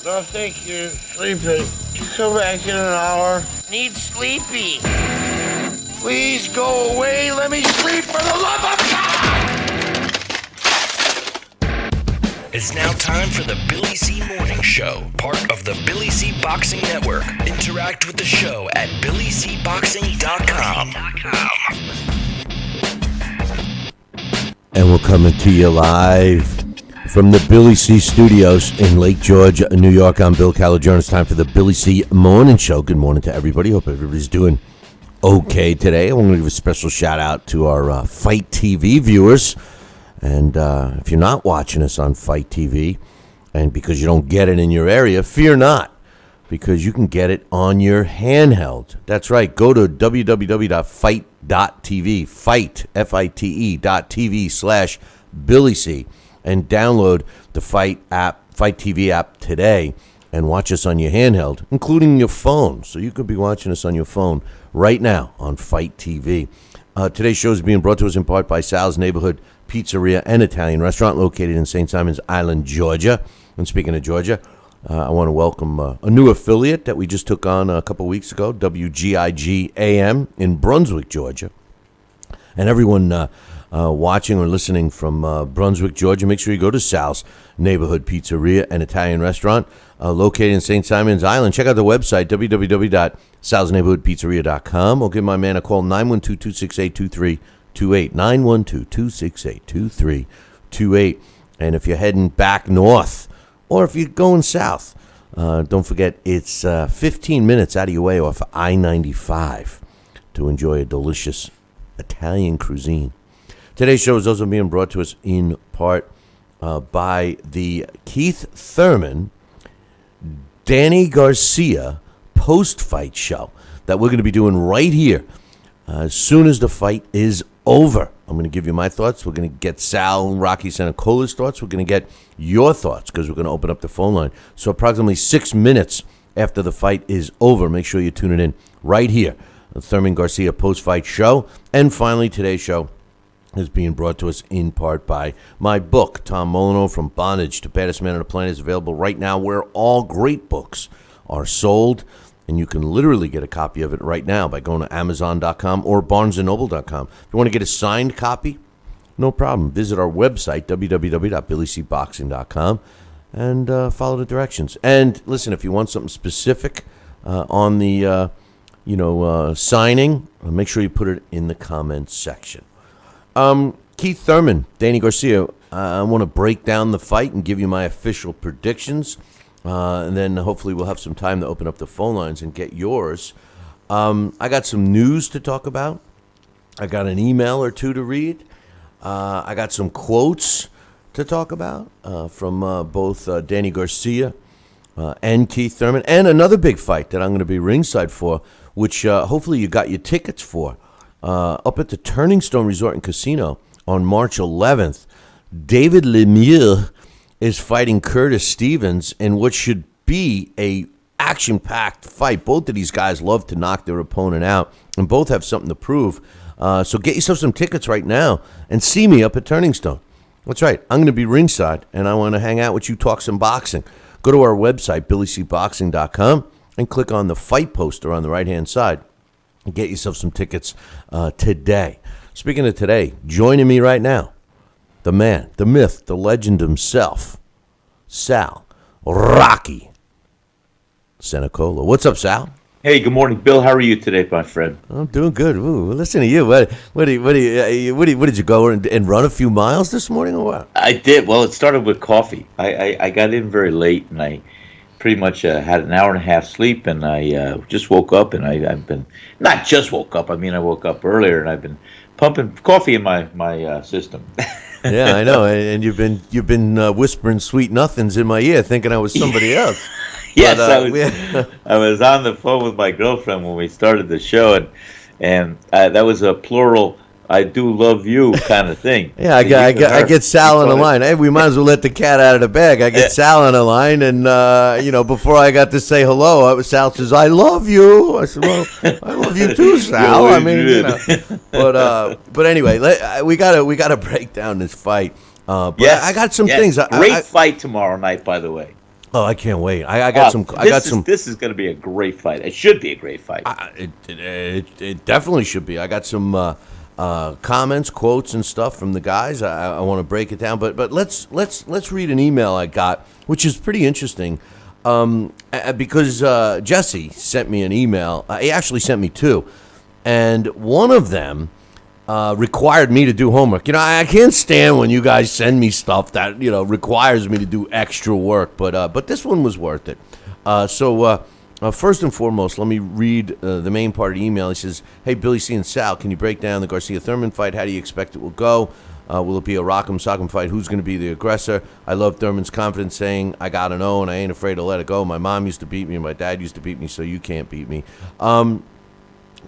No, thank you. Sleepy. Come back in an hour. Need sleepy. Please go away. Let me sleep for the love of God! It's now time for the Billy C. Morning Show, part of the Billy C. Boxing Network. Interact with the show at BillyCBoxing.com. And we're coming to you live from the Billy C. Studios in Lake George, New York. I'm Bill Calagione. It's time for the Billy C. Morning Show. Good morning to everybody. Hope everybody's doing okay today. I want to give a special shout out to our Fight TV viewers. And if you're not watching us on Fight TV, and because you don't get it in your area, fear not, because you can get it on your handheld. That's right. Go to www.fight.tv, fight, FITE.tv/BillyC, and download the Fight TV app today and watch us on your handheld, including your phone. So you could be watching us on your phone right now on Fight TV. Today's show is being brought to us in part by Sal's Neighborhood Pizzeria and Italian Restaurant located in St. Simons Island, Georgia. And speaking of Georgia, I want to welcome a new affiliate that we just took on a couple weeks ago, WGIG AM in Brunswick, Georgia. And everyone watching or listening from Brunswick, Georgia, make sure you go to Sal's Neighborhood Pizzeria and Italian Restaurant located in St. Simons Island. Check out the website, www.salsneighborhoodpizzeria.com, or give my man a call, 912-268-2328, 912-268-2328. And if you're heading back north, or if you're going south, don't forget it's 15 minutes out of your way off I-95 to enjoy a delicious Italian cuisine. Today's show is also being brought to us in part by the Keith Thurman, Danny Garcia post-fight show that we're going to be doing right here as soon as the fight is over. I'm going to give you my thoughts. We're going to get Sal and Rocky Sanacola's thoughts. We're going to get your thoughts because we're going to open up the phone line. So approximately 6 minutes after the fight is over, make sure you tune it in right here, the Thurman Garcia post-fight show. And finally, today's show is being brought to us in part by my book, Tom Molyneux, From Bondage to Baddest Man on the Planet, is available right now where all great books are sold. And you can literally get a copy of it right now by going to Amazon.com or BarnesandNoble.com. If you want to get a signed copy, no problem. Visit our website, www.BillyCBoxing.com, and follow the directions. And listen, if you want something specific on the signing, make sure you put it in the comments section. Keith Thurman, Danny Garcia, I want to break down the fight and give you my official predictions. And then hopefully we'll have some time to open up the phone lines and get yours. I got some news to talk about. I got an email or two to read. I got some quotes to talk about from both Danny Garcia and Keith Thurman. And another big fight that I'm going to be ringside for, which hopefully you got your tickets for. Up at the Turning Stone Resort and Casino on March 11th, David Lemieux is fighting Curtis Stevens in what should be a action-packed fight. Both of these guys love to knock their opponent out, and both have something to prove. So get yourself some tickets right now and see me up at Turning Stone. That's right. I'm going to be ringside, and I want to hang out with you, talk some boxing. Go to our website, BillyCBoxing.com, and click on the fight poster on the right-hand side and get yourself some tickets today. Speaking of today, joining me right now, the man, the myth, the legend himself, Sal Rocky Sanacola. What's up, Sal? Hey, good morning, Bill. How are you today, my friend? I'm doing good. Ooh, listen to you. What did you go and run a few miles this morning or what? I did. Well, it started with coffee. I got in very late, and I pretty much had an hour and a half sleep, and I just woke up, and I've been not just woke up. I mean, I woke up earlier, and I've been pumping coffee in my system. Yeah, I know, and you've been whispering sweet nothings in my ear, thinking I was somebody else. Yes, I was on the phone with my girlfriend when we started the show, and that was a plural "I do love you" kind of thing. Yeah, I get Sal on the line. Hey, we might as well let the cat out of the bag. I get Sal on the line, and before I got to say hello, Sal says, "I love you." I said, "Well, I love you too, Sal." I mean, but anyway, we gotta break down this fight. But yes, I got some things. Great fight tomorrow night, by the way. Oh, I can't wait. I got some. I got some. This is going to be a great fight. It should be a great fight. It definitely should be. I got some comments, quotes, and stuff from the guys. I want to break it down, but let's read an email I got, which is pretty interesting, because Jesse sent me an email. He actually sent me two, and one of them required me to do homework. I can't stand when you guys send me stuff that requires me to do extra work, but this one was worth it. So first and foremost, let me read the main part of the email. He says, "Hey, Billy C and Sal, can you break down the Garcia Thurman fight? How do you expect it will go? Will it be a rock'em sock'em fight? Who's going to be the aggressor? I love Thurman's confidence saying, I got to know, and I ain't afraid to let it go. My mom used to beat me, and my dad used to beat me, so you can't beat me."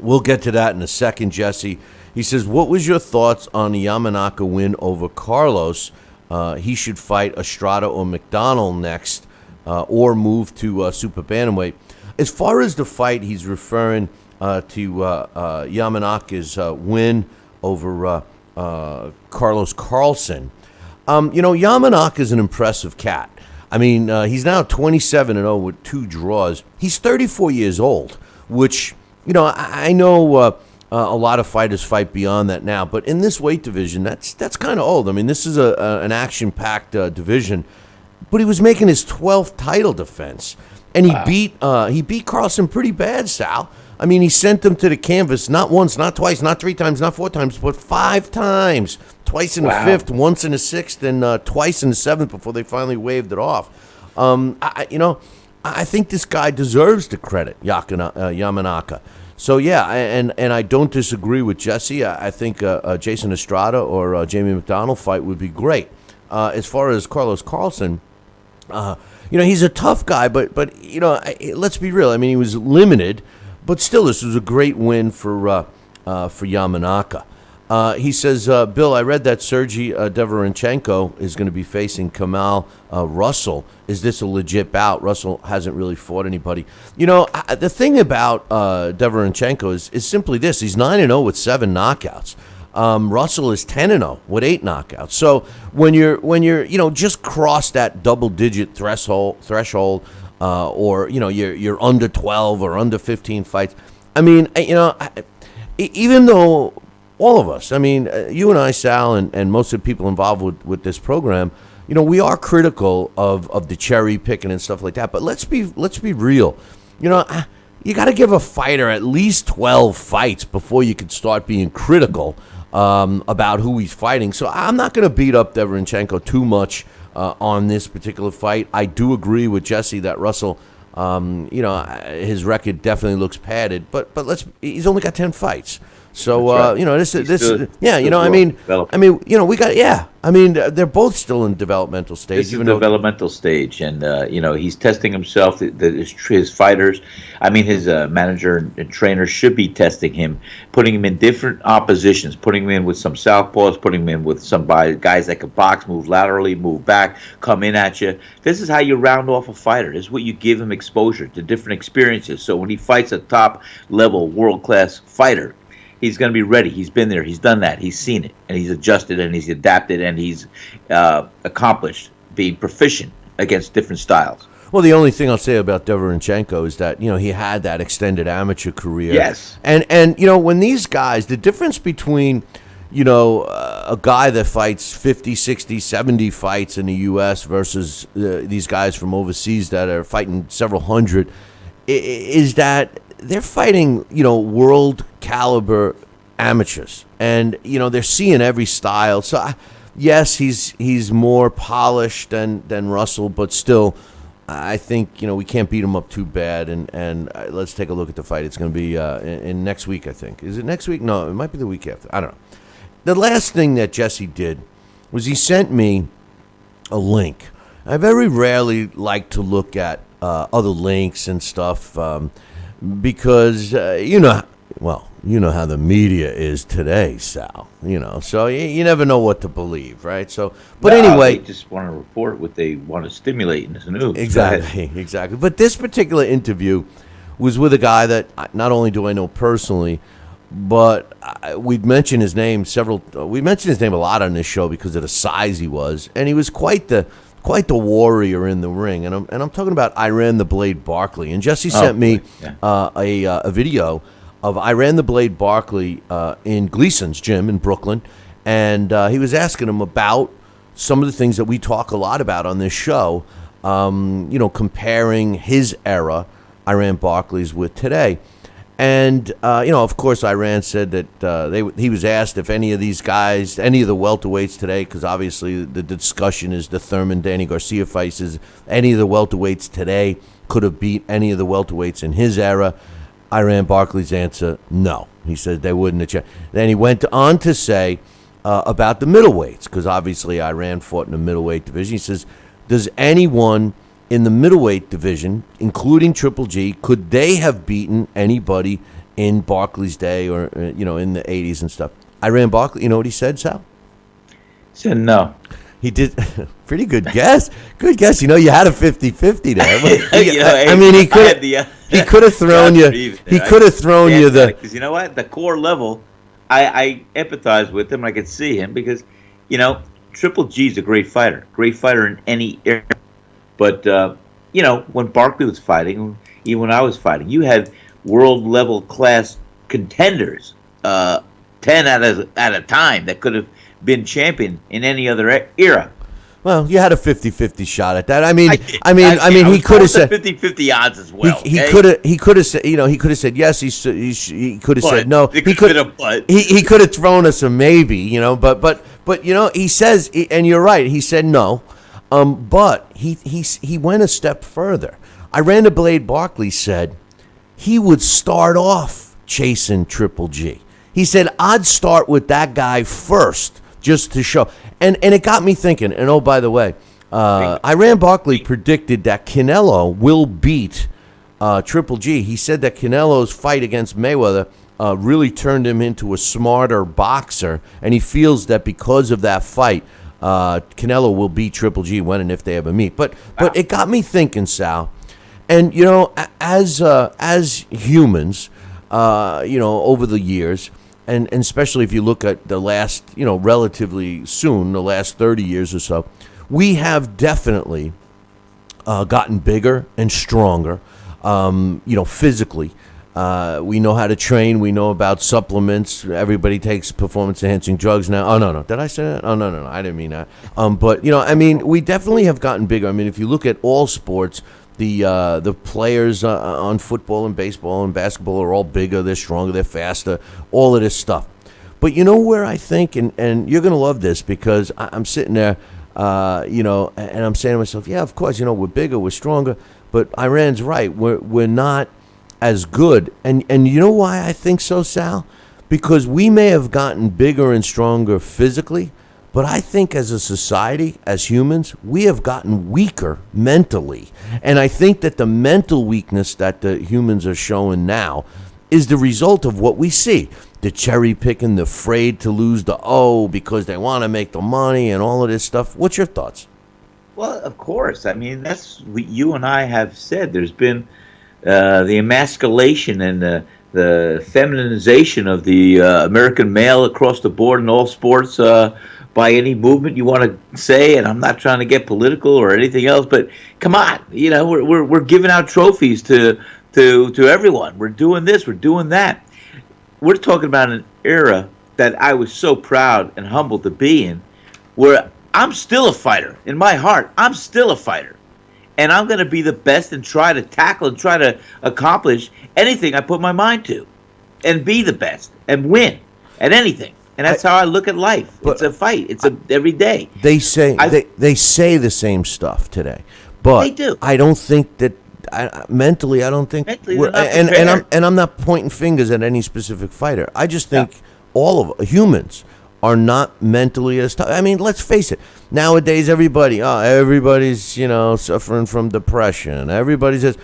We'll get to that in a second, Jesse. He says, "What was your thoughts on the Yamanaka win over Carlos? He should fight Estrada or McDonald next, or move to super bantamweight." As far as the fight, he's referring to Yamanaka's win over Carlos Carlson. Yamanaka is an impressive cat. I mean, he's now 27-0 with 2 draws. He's 34 years old, which, I know a lot of fighters fight beyond that now, but in this weight division, that's kind of old. I mean, this is an action-packed division, but he was making his 12th title defense, and he beat Carlson pretty bad, Sal. I mean, he sent him to the canvas not once, not twice, not 3 times, not 4 times, but 5 times. Twice in the 5th, once in the 6th, and twice in the 7th before they finally waved it off. I think this guy deserves the credit, Yamanaka. So, yeah, and I don't disagree with Jesse. I think Jason Estrada or Jamie McDonald fight would be great. As far as Carlos Carlson, he's a tough guy, but let's be real. I mean, he was limited, but still, this was a great win for Yamanaka. He says, Bill, I read that Sergey Deverenchenko is going to be facing Kamal Russell. Is this a legit bout? Russell hasn't really fought anybody. The thing about Deverenchenko is simply this. He's 9-0 with 7 knockouts. Russell is 10-0 with 8 knockouts. So when you're just cross that double-digit threshold, or you're under 12 or under 15 fights. I mean, even though all of us, I mean, you and I, Sal, and most of the people involved with this program, we are critical of the cherry picking and stuff like that. But let's be real. You got to give a fighter at least 12 fights before you can start being critical about who he's fighting. So I'm not going to beat up Deverenchenko too much on this particular fight. I do agree with Jesse that Russell, his record definitely looks padded. But he's only got 10 fights. So right. We got I mean, they're both still in developmental stage. This is developmental stage, and he's testing himself. His fighters, his manager and trainer should be testing him, putting him in different oppositions, putting him in with some southpaws, putting him in with some guys that can box, move laterally, move back, come in at you. This is how you round off a fighter. This is what you give him exposure to different experiences. So when he fights a top level, world class fighter, he's going to be ready. He's been there. He's done that. He's seen it. And he's adjusted and he's adapted and he's accomplished being proficient against different styles. Well, the only thing I'll say about Deverenchenko is that, he had that extended amateur career. Yes. And when these guys, the difference between, a guy that fights 50, 60, 70 fights in the U.S. versus these guys from overseas that are fighting several hundred is that they're fighting, world caliber amateurs, and they're seeing every style. So, yes, he's more polished than Russell, but still, I think we can't beat him up too bad. And let's take a look at the fight. It's going to be in next week, I think. Is it next week? No, it might be the week after. I don't know. The last thing that Jesse did was he sent me a link. I very rarely like to look at other links and stuff. Because, you know how the media is today, Sal. So you never know what to believe, right? So, but anyway, they just want to report what they want to stimulate in this news. Exactly. But this particular interview was with a guy that not only do I know personally, but we've mentioned his name we mentioned his name a lot on this show because of the size he was, and he was quite the quite the warrior in the ring, and I'm talking about Iran the Blade Barkley. And Jesse sent me a video of Iran the Blade Barkley in Gleason's gym in Brooklyn, and he was asking him about some of the things that we talk a lot about on this show. Comparing his era, Iran Barkley's, with today. And, of course, Iran said that he was asked if any of these guys, any of the welterweights today, because obviously the discussion is the Thurman, Danny Garcia fights, is any of the welterweights today could have beat any of the welterweights in his era. Iran Barkley's answer, no. He said they wouldn't have. Then he went on to say about the middleweights, because obviously Iran fought in the middleweight division. He says, does anyone in the middleweight division, including Triple G, could they have beaten anybody in Barkley's day or, in the 80s and stuff? Iran Barkley, you know what he said, Sal? He said no. He did. Pretty good guess. Good guess. You had a 50-50 there. He could have thrown you. He could have thrown you the. Because you know what? The core level, I empathize with him. I could see him because, Triple G's a great fighter in any era. But, when Barkley was fighting, even when I was fighting, you had world-level class contenders, 10 at a time, that could have been champion in any other era. Well, you had a 50-50 shot at that. He could have said 50-50 odds as well. He could have said, he could have said yes. He could have said no. He could have thrown us a maybe, But he says, and you're right. He said no. But he went a step further. Iran the Blade Barkley said he would start off chasing Triple G. He said, I'd start with that guy first just to show. And it got me thinking. And oh, by the way, Iran Barkley predicted that Canelo will beat Triple G. He said that Canelo's fight against Mayweather really turned him into a smarter boxer. And he feels that because of that fight, Canelo will beat Triple G when and if they ever meet. But it got me thinking, Sal. And as humans, over the years, and especially if you look at the last, relatively soon, the last 30 years or so, we have definitely gotten bigger and stronger, physically. We know how to train. We know about supplements. Everybody takes performance-enhancing drugs now. Oh, no. Did I say that? Oh, no. I didn't mean that. But, we definitely have gotten bigger. If you look at all sports, the players on football and baseball and basketball are all bigger. They're stronger. They're faster. All of this stuff. But you know where I think, and you're going to love this because I'm sitting there, and I'm saying to myself, yeah, of course, we're bigger, we're stronger. But Iran's right. We're not as good. And you know why I think so, Sal? Because we may have gotten bigger and stronger physically, but I think as a society, as humans, we have gotten weaker mentally. And I think that the mental weakness that the humans are showing now is the result of what we see. The cherry picking, the afraid to lose the O because they want to make the money and all of this stuff. What's your thoughts? Well, of course. That's what you and I have said. There's been the emasculation and the feminization of the American male across the board in all sports by any movement you want to say. And I'm not trying to get political or anything else, but come on, we're giving out trophies to everyone. We're doing this, we're doing that. We're talking about an era that I was so proud and humbled to be in, where I'm still a fighter. In my heart, I'm still a fighter. And I'm going to be the best and try to tackle and try to accomplish anything I put my mind to. And be the best and win at anything. And that's how I look at life. It's a fight. It's every day. They say they say the same stuff today. But they do. I don't think that mentally, I don't think and I'm not pointing fingers at any specific fighter. I just think all of humans are not mentally as tough. Let's face it. Nowadays, everybody's suffering from depression. Everybody says,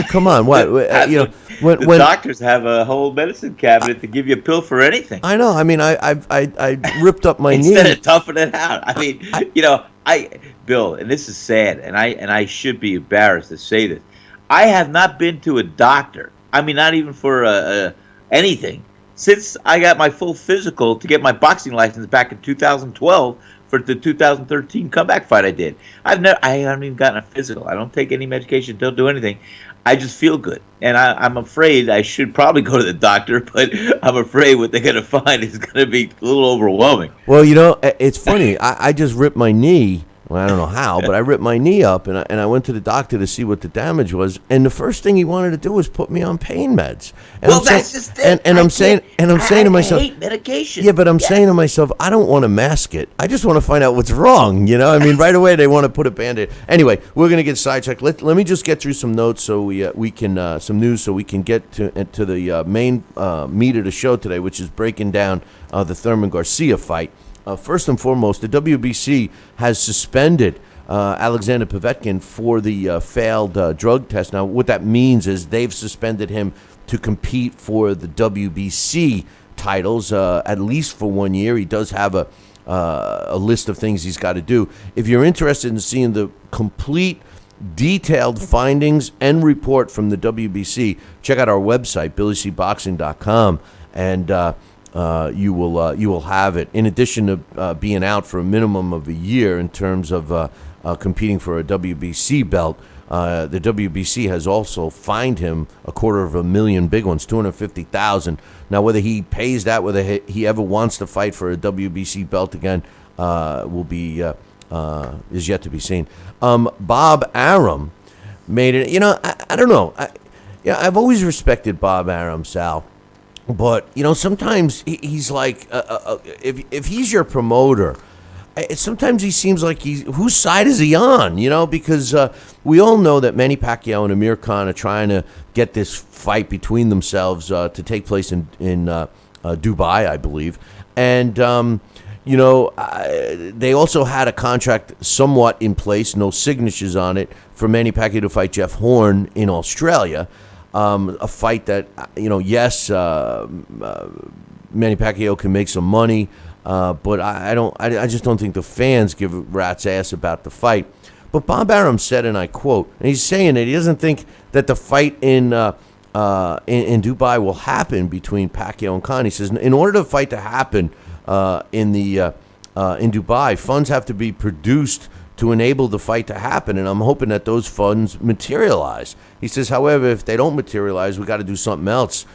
come on, what? The doctors have a whole medicine cabinet to give you a pill for anything. I know. I ripped up my knee instead of toughing it out. Bill, and this is sad, and I should be embarrassed to say this. I have not been to a doctor. Not even for anything. Since I got my full physical to get my boxing license back in 2012 for the 2013 comeback fight I did. I haven't even gotten a physical. I don't take any medication. Don't do anything. I just feel good, and I'm afraid I should probably go to the doctor, but I'm afraid what they're going to find is going to be a little overwhelming. Well, it's funny. I just ripped my knee. Well, I don't know how, but I ripped my knee up, and I went to the doctor to see what the damage was. And the first thing he wanted to do was put me on pain meds. And Well, that's just it. I'm saying to myself, I hate medication. yeah, but I'm saying to myself, I don't want to mask it. I just want to find out what's wrong. I mean, right away they want to put a Band-Aid. Anyway, we're gonna get sidetracked. Let me just get through some notes so we can some news so we can get to the main meat of the show today, which is breaking down the Thurman Garcia fight. First and foremost, the WBC has suspended Alexander Povetkin for the failed drug test. Now, what that means is they've suspended him to compete for the WBC titles at least for 1 year. He does have a list of things he's got to do. If you're interested in seeing the complete detailed findings and report from the WBC, check out our website, BillyCBoxing.com, and you will have it. In addition to being out for a minimum of a year in terms of competing for a WBC belt, the WBC has also fined him $250,000 big ones, $250,000. Now, whether he pays that, whether he ever wants to fight for a WBC belt again, will be is yet to be seen. Bob Arum made it. I don't know. I've always respected Bob Arum, Sal. But, sometimes he's like, if he's your promoter, sometimes he seems like whose side is he on, because we all know that Manny Pacquiao and Amir Khan are trying to get this fight between themselves to take place in Dubai, I believe. And, they also had a contract somewhat in place, no signatures on it, for Manny Pacquiao to fight Jeff Horn in Australia. A fight that, yes, Manny Pacquiao can make some money, but I just don't think the fans give a rat's ass about the fight. But Bob Arum said, and I quote, and he's saying that he doesn't think that the fight in Dubai will happen between Pacquiao and Khan. He says, in order for the fight to happen in Dubai, funds have to be produced to enable the fight to happen, and I'm hoping that those funds materialize. He says, however, if they don't materialize, we got to do something else.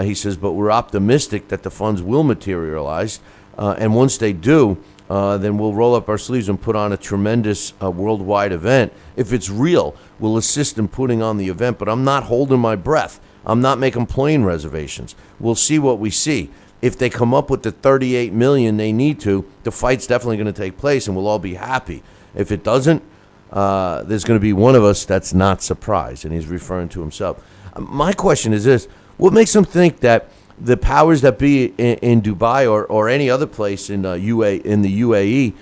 He says, but we're optimistic that the funds will materialize, and once they do, then we'll roll up our sleeves and put on a tremendous worldwide event. If it's real, we'll assist in putting on the event, but I'm not holding my breath. I'm not making plane reservations. We'll see what we see. If they come up with the $38 million they need to, the fight's definitely going to take place, and we'll all be happy. If it doesn't, there's going to be one of us that's not surprised, and he's referring to himself. My question is this: what makes him think that the powers that be in Dubai or any other place in the UAE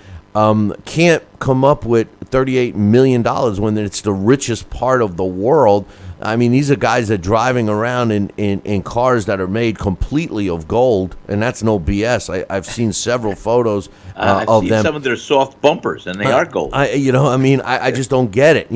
can't come up with $38 million when it's the richest part of the world? I mean, these are guys that are driving around in cars that are made completely of gold, and that's no BS. I've seen several photos of them. Some of their soft bumpers, and they are gold. I just don't get it.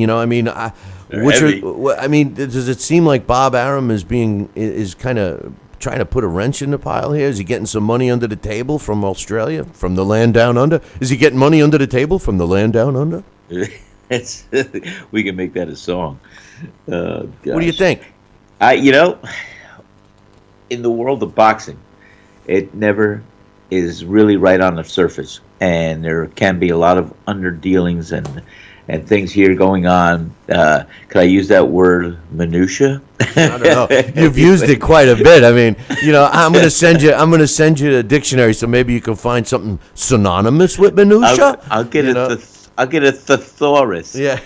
Does it seem like Bob Arum is kind of trying to put a wrench in the pile here? Is he getting some money under the table from Australia, from the land down under? Is he getting money under the table from the land down under? We can make that a song. What do you think? In the world of boxing, it never is really right on the surface, and there can be a lot of underdealings and things here going on. Could I use that word, minutia? I don't know. You've used it quite a bit. I mean, I'm going to send you a dictionary so maybe you can find something synonymous with minutia. I'll get a thesaurus. Yeah.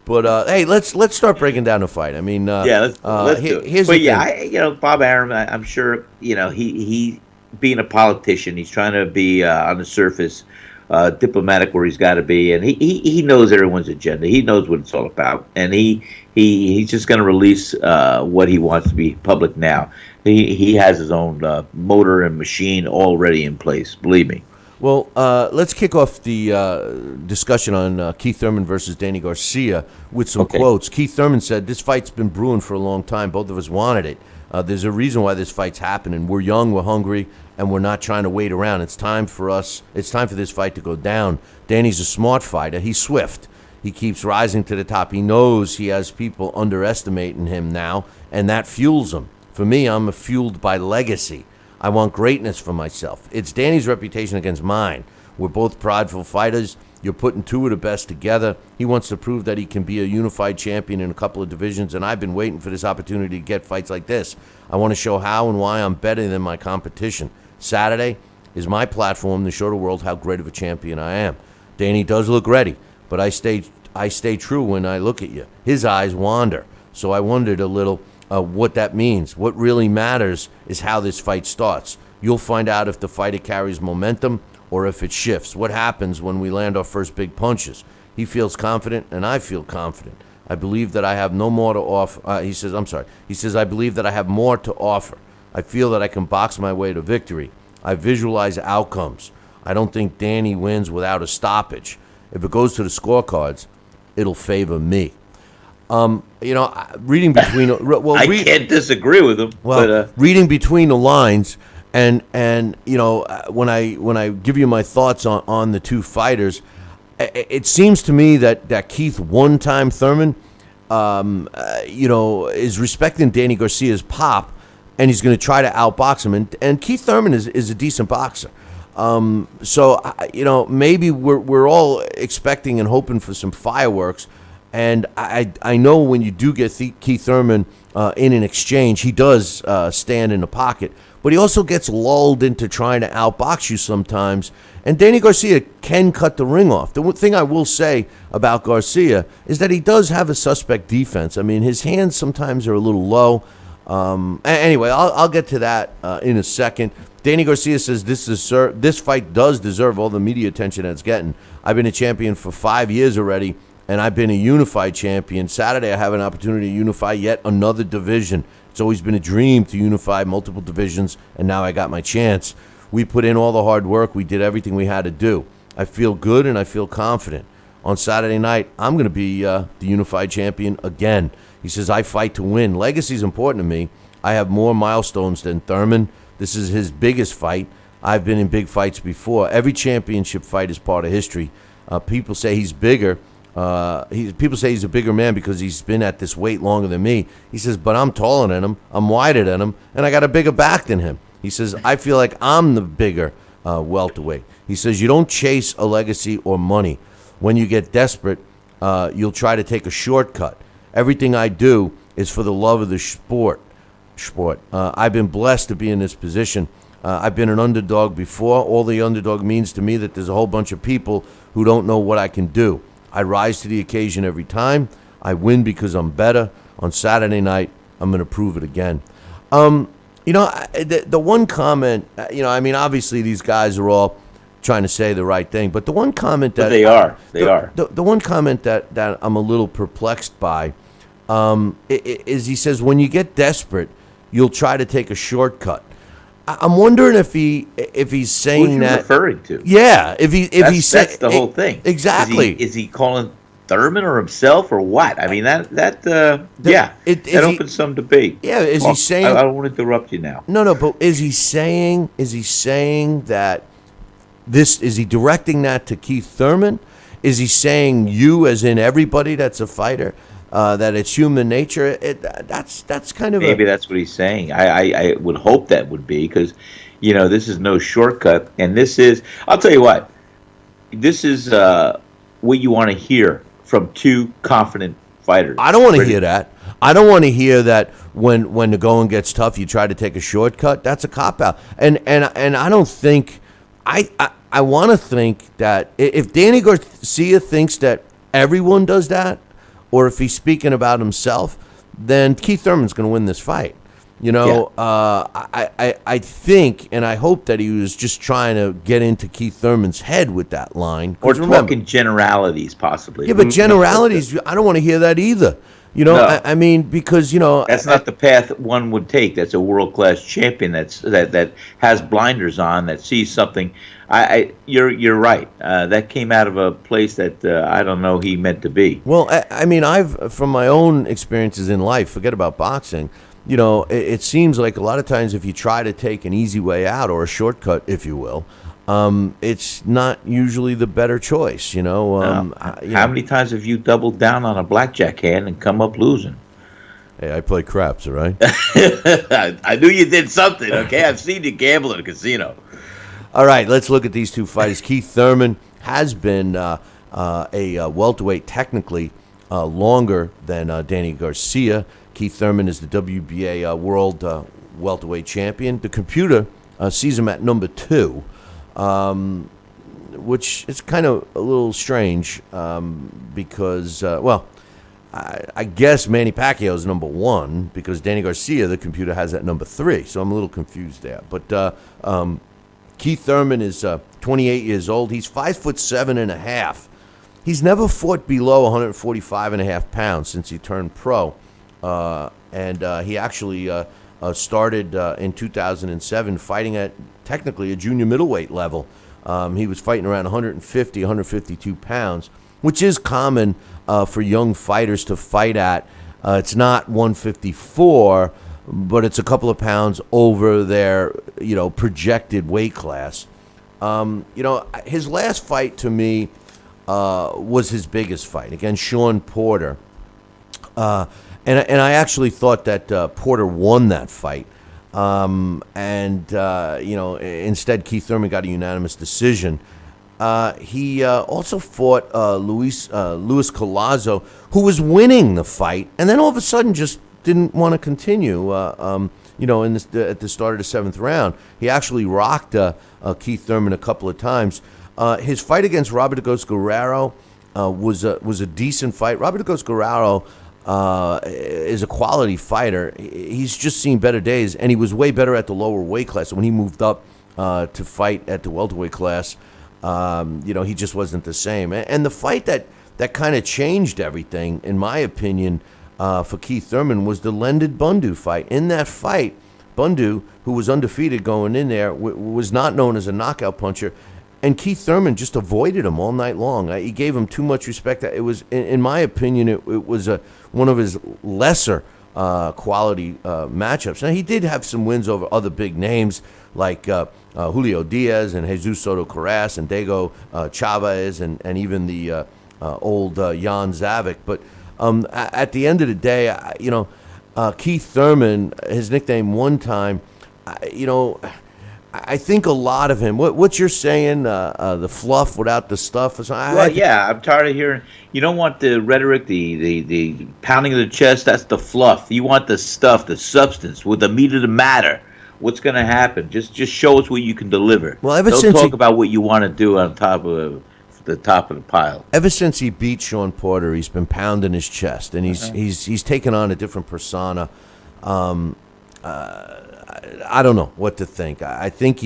But hey, let's start breaking down the fight. I mean, let's do it. Here's but the yeah, thing. Bob Arum, I'm sure he being a politician, he's trying to be on the surface diplomatic where he's got to be, and he knows everyone's agenda. He knows what it's all about, and he's just going to release what he wants to be public now. He has his own motor and machine already in place. Believe me. Well, let's kick off the discussion on Keith Thurman versus Danny Garcia with some quotes. Keith Thurman said, "This fight's been brewing for a long time. Both of us wanted it. There's a reason why this fight's happening. We're young, we're hungry, and we're not trying to wait around. It's time for this fight to go down. Danny's a smart fighter. He's swift. He keeps rising to the top. He knows he has people underestimating him now, and that fuels him. For me, I'm fueled by legacy. I want greatness for myself. It's Danny's reputation against mine. We're both prideful fighters. You're putting two of the best together. He wants to prove that he can be a unified champion in a couple of divisions, and I've been waiting for this opportunity to get fights like this. I want to show how and why I'm better than my competition. Saturday is my platform to show the world how great of a champion I am. Danny does look ready, but I stay true when I look at you. His eyes wander, so I wondered a little what that means. What really matters is how this fight starts. You'll find out if the fighter carries momentum or if it shifts. What happens when we land our first big punches? He feels confident, and I feel confident. I believe that I have no more to offer. He says, I believe that I have more to offer. I feel that I can box my way to victory. I visualize outcomes. I don't think Danny wins without a stoppage. If it goes to the scorecards, it'll favor me. Reading between I can't disagree with him. Well, reading between the lines, and when I give you my thoughts on the two fighters, it seems to me that Keith one-time Thurman, is respecting Danny Garcia's pop, and he's going to try to outbox him. And Keith Thurman is a decent boxer. Maybe we're all expecting and hoping for some fireworks. And I know when you do get Keith Thurman in an exchange, he does stand in the pocket, but he also gets lulled into trying to outbox you sometimes. And Danny Garcia can cut the ring off. The one thing I will say about Garcia is that he does have a suspect defense. I mean, his hands sometimes are a little low. Anyway, I'll get to that in a second. Danny Garcia says this fight does deserve all the media attention that it's getting. I've been a champion for 5 years already, and I've been a unified champion. Saturday, I have an opportunity to unify yet another division. It's always been a dream to unify multiple divisions, and now I got my chance. We put in all the hard work. We did everything we had to do. I feel good, and I feel confident. On Saturday night, I'm going to be the unified champion again. He says, I fight to win. Legacy is important to me. I have more milestones than Thurman. This is his biggest fight. I've been in big fights before. Every championship fight is part of history. People say he's bigger. People say he's a bigger man because he's been at this weight longer than me. He says, but I'm taller than him, I'm wider than him, and I got a bigger back than him. He says, I feel like I'm the bigger welterweight. He says, you don't chase a legacy or money. When you get desperate, you'll try to take a shortcut. Everything I do is for the love of the sport. I've been blessed to be in this position. I've been an underdog before. All the underdog means to me that there's a whole bunch of people who don't know what I can do. I rise to the occasion every time. I win because I'm better. On Saturday night, I'm going to prove it again. The one comment, obviously these guys are all trying to say the right thing, but the one comment that they are. The one comment that I'm a little perplexed by is he says, when you get desperate, you'll try to take a shortcut. I'm wondering if he's saying Who's that referring to. Yeah, that's the whole thing. Exactly. Is he calling Thurman or himself or what? I mean that opens some debate. Yeah, is he saying? I don't want to interrupt you now. No, but is he saying that this is he directing that to Keith Thurman? Is he saying you, as in everybody that's a fighter? That it's human nature. That's kind of maybe that's what he's saying. I would hope that would be, because this is no shortcut, and this is, I'll tell you what, this is what you want to hear from two confident fighters. I don't want to hear that. I don't want to hear that when the going gets tough, you try to take a shortcut. That's a cop out, and I don't think I want to think that if Danny Garcia thinks that everyone does that, or if he's speaking about himself, then Keith Thurman's going to win this fight. I think, and I hope that he was just trying to get into Keith Thurman's head with that line. Or talking generalities, possibly. Yeah, but generalities, I don't want to hear that either. No. I mean, because, that's not the path one would take. That's a world-class champion that has blinders on, that sees something. You're right. That came out of a place that I don't know he meant to be. Well, I mean, from my own experiences in life, forget about boxing, it seems like a lot of times if you try to take an easy way out or a shortcut, if you will, it's not usually the better choice. How many times have you doubled down on a blackjack hand and come up losing? Hey, I play craps, all right? I knew you did something, okay? I've seen you gamble at a casino. All right, let's look at these two fighters. Keith Thurman has been a welterweight technically longer than Danny Garcia. Keith Thurman is the WBA world welterweight champion. The computer sees him at number 2, which is kind of a little strange because, I guess Manny Pacquiao is number 1 because Danny Garcia, the computer, has at number 3. So I'm a little confused there. But Keith Thurman is 28 years old. He's 5'7.5". He's never fought below 145.5 pounds since he turned pro. And he actually started in 2007 fighting at technically a junior middleweight level. He was fighting around 150, 152 pounds, which is common for young fighters to fight at. It's not 154, but it's a couple of pounds over their, projected weight class. His last fight to me was his biggest fight against Sean Porter. And I actually thought that Porter won that fight. Instead Keith Thurman got a unanimous decision. He also fought Luis Collazo, who was winning the fight, and then all of a sudden just didn't want to continue. At the start of the 7th round, he actually rocked Keith Thurman a couple of times. His fight against Robert the Ghost Guerrero was a decent fight. Robert the Ghost Guerrero is a quality fighter. He's just seen better days, and he was way better at the lower weight class. So when he moved up to fight at the welterweight class, he just wasn't the same. And the fight that kind of changed everything, in my opinion, for Keith Thurman was the Leonard Bundu fight. In that fight, Bundu, who was undefeated going in there, was not known as a knockout puncher, and Keith Thurman just avoided him all night long. He gave him too much respect. It was, in my opinion, it was one of his lesser quality matchups. Now, he did have some wins over other big names like Julio Diaz and Jesus Soto Carras and Diego Chavez and even the old Jan Zavic. But at the end of the day, Keith Thurman, his nickname one time, I think a lot of him. What you're saying, the fluff without the stuff. I'm tired of hearing. You don't want the rhetoric, the pounding of the chest. That's the fluff. You want the stuff, the substance, with the meat of the matter. What's going to happen? Just show us what you can deliver. Well, don't talk about what you want to do on top of the top of the pile. Ever since he beat Sean Porter, he's been pounding his chest, and he's taken on a different persona. I don't know what to think. I think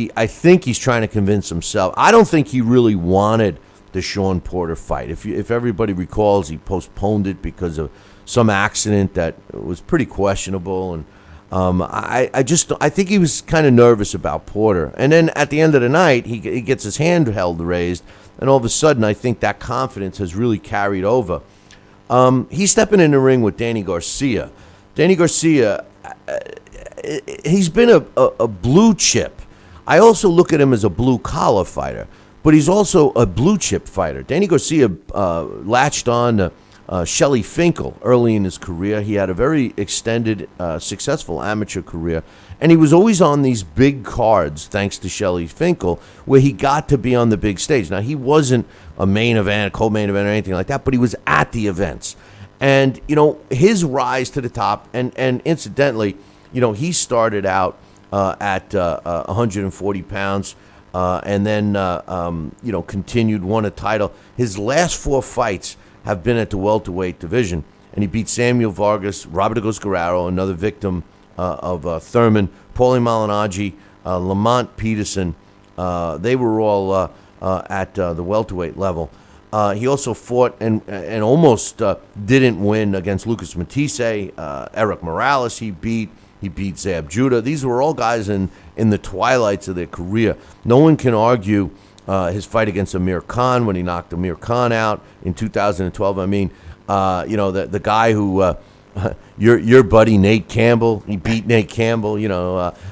he's trying to convince himself. I don't think he really wanted the Sean Porter fight. If everybody recalls, he postponed it because of some accident that was pretty questionable, and I think he was kind of nervous about Porter. And then at the end of the night, he gets his hand held raised, and all of a sudden, I think that confidence has really carried over. He's stepping in the ring with Danny Garcia. Danny Garcia, he's been a blue chip. I also look at him as a blue collar fighter, but he's also a blue chip fighter. Danny Garcia latched on to Shelly Finkel early in his career. He had a very extended, successful amateur career, and he was always on these big cards thanks to Shelly Finkel, where he got to be on the big stage. Now, he wasn't a main event, a co-main event, or anything like that, but he was at the events. And, his rise to the top, and incidentally, he started out at 140 pounds and then, continued, won a title. His last 4 fights have been at the welterweight division, and he beat Samuel Vargas, Robert Agos Guerrero, another victim of Thurman, Paulie Malignaggi, Lamont Peterson. They were all at the welterweight level. He also fought and almost didn't win against Lucas Matisse, Eric Morales. He beat Zab Judah. These were all guys in the twilights of their career. No one can argue his fight against Amir Khan when he knocked Amir Khan out in 2012. I mean, the guy who your buddy Nate Campbell. He beat Nate Campbell,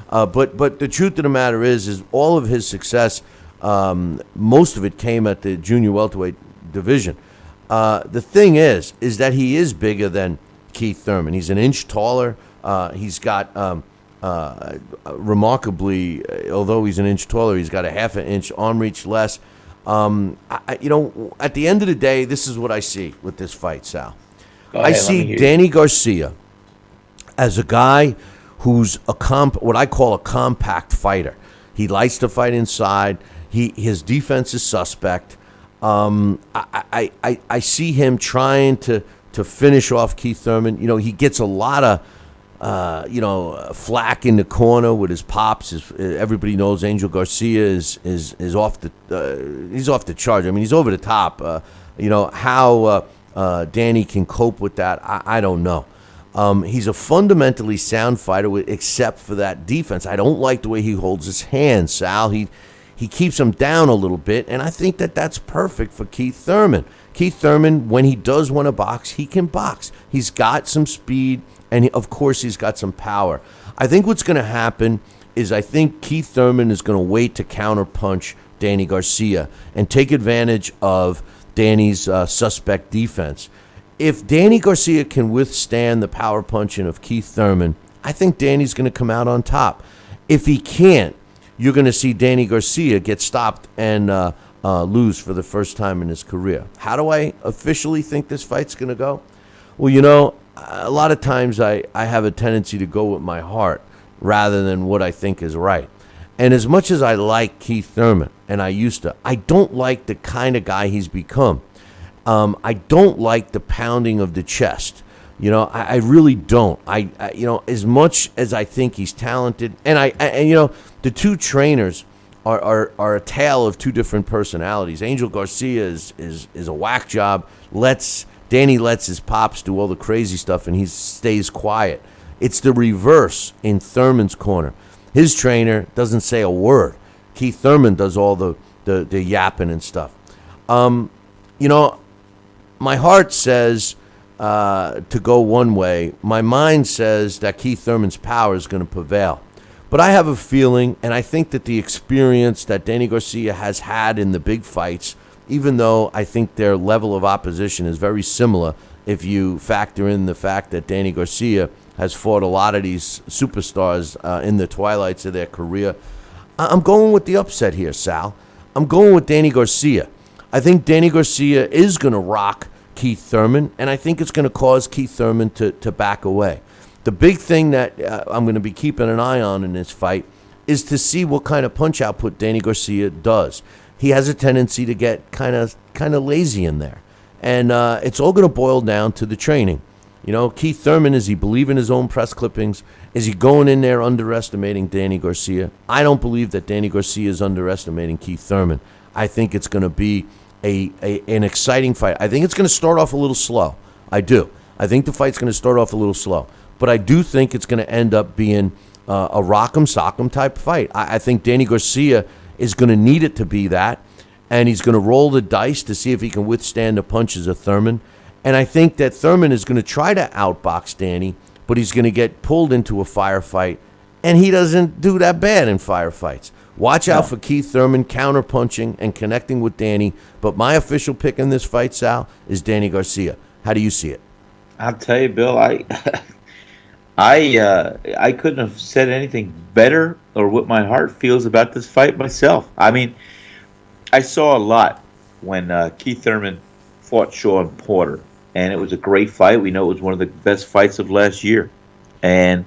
but the truth of the matter is all of his success, most of it came at the junior welterweight division. The thing is that he is bigger than Keith Thurman. He's an inch taller. He's got remarkably, although he's an inch taller, he's got a half an inch arm reach less. At the end of the day, this is what I see with this fight, Sal. I see Danny Garcia as a guy who's what I call a compact fighter. He likes to fight inside. His defense is suspect. I see him trying to finish off Keith Thurman. He gets a lot of flack in the corner with his pops. Everybody knows Angel Garcia is off the he's off the charge. I mean, he's over the top. How Danny can cope with that, I don't know. He's a fundamentally sound fighter, except for that defense. I don't like the way he holds his hands, Sal. He keeps him down a little bit, and I think that's perfect for Keith Thurman. Keith Thurman, when he does want to box, he can box. He's got some speed, and of course he's got some power. I think what's going to happen is I think Keith Thurman is going to wait to counterpunch Danny Garcia and take advantage of Danny's suspect defense. If Danny Garcia can withstand the power punching of Keith Thurman, I think Danny's going to come out on top. If he can't, you're going to see Danny Garcia get stopped and lose for the first time in his career. How do I officially think this fight's going to go? Well, a lot of times I have a tendency to go with my heart rather than what I think is right. And as much as I like Keith Thurman, and I don't like the kind of guy he's become. I don't like the pounding of the chest. I really don't. As much as I think he's talented, and the two trainers are a tale of two different personalities. Angel Garcia is a whack job. Danny lets his pops do all the crazy stuff, and he stays quiet. It's the reverse in Thurman's corner. His trainer doesn't say a word. Keith Thurman does all the yapping and stuff. My heart says to go one way. My mind says that Keith Thurman's power is going to prevail. But I have a feeling, and I think that the experience that Danny Garcia has had in the big fights, even though I think their level of opposition is very similar, if you factor in the fact that Danny Garcia has fought a lot of these superstars in the twilights of their career, I'm going with the upset here, Sal. I'm going with Danny Garcia. I think Danny Garcia is going to rock Keith Thurman, and I think it's going to cause Keith Thurman to back away. The big thing that I'm going to be keeping an eye on in this fight is to see what kind of punch output Danny Garcia does. He has a tendency to get kind of lazy in there, and it's all going to boil down to the training. Keith Thurman, is he believing his own press clippings? Is he going in there underestimating Danny Garcia? I don't believe that Danny Garcia is underestimating Keith Thurman. I think it's going to be an exciting fight. I think it's going to start off a little slow. I do. I think the fight's going to start off a little slow. But I do think it's going to end up being a rock'em sock'em type fight. I think Danny Garcia is going to need it to be that, and he's going to roll the dice to see if he can withstand the punches of Thurman. And I think that Thurman is going to try to outbox Danny, but he's going to get pulled into a firefight, and he doesn't do that bad in firefights. Watch out for Keith Thurman counterpunching and connecting with Danny. But my official pick in this fight, Sal, is Danny Garcia. How do you see it? I'll tell you, Bill, I couldn't have said anything better or what my heart feels about this fight myself. I mean, I saw a lot when Keith Thurman fought Sean Porter, and it was a great fight. We know it was one of the best fights of last year. And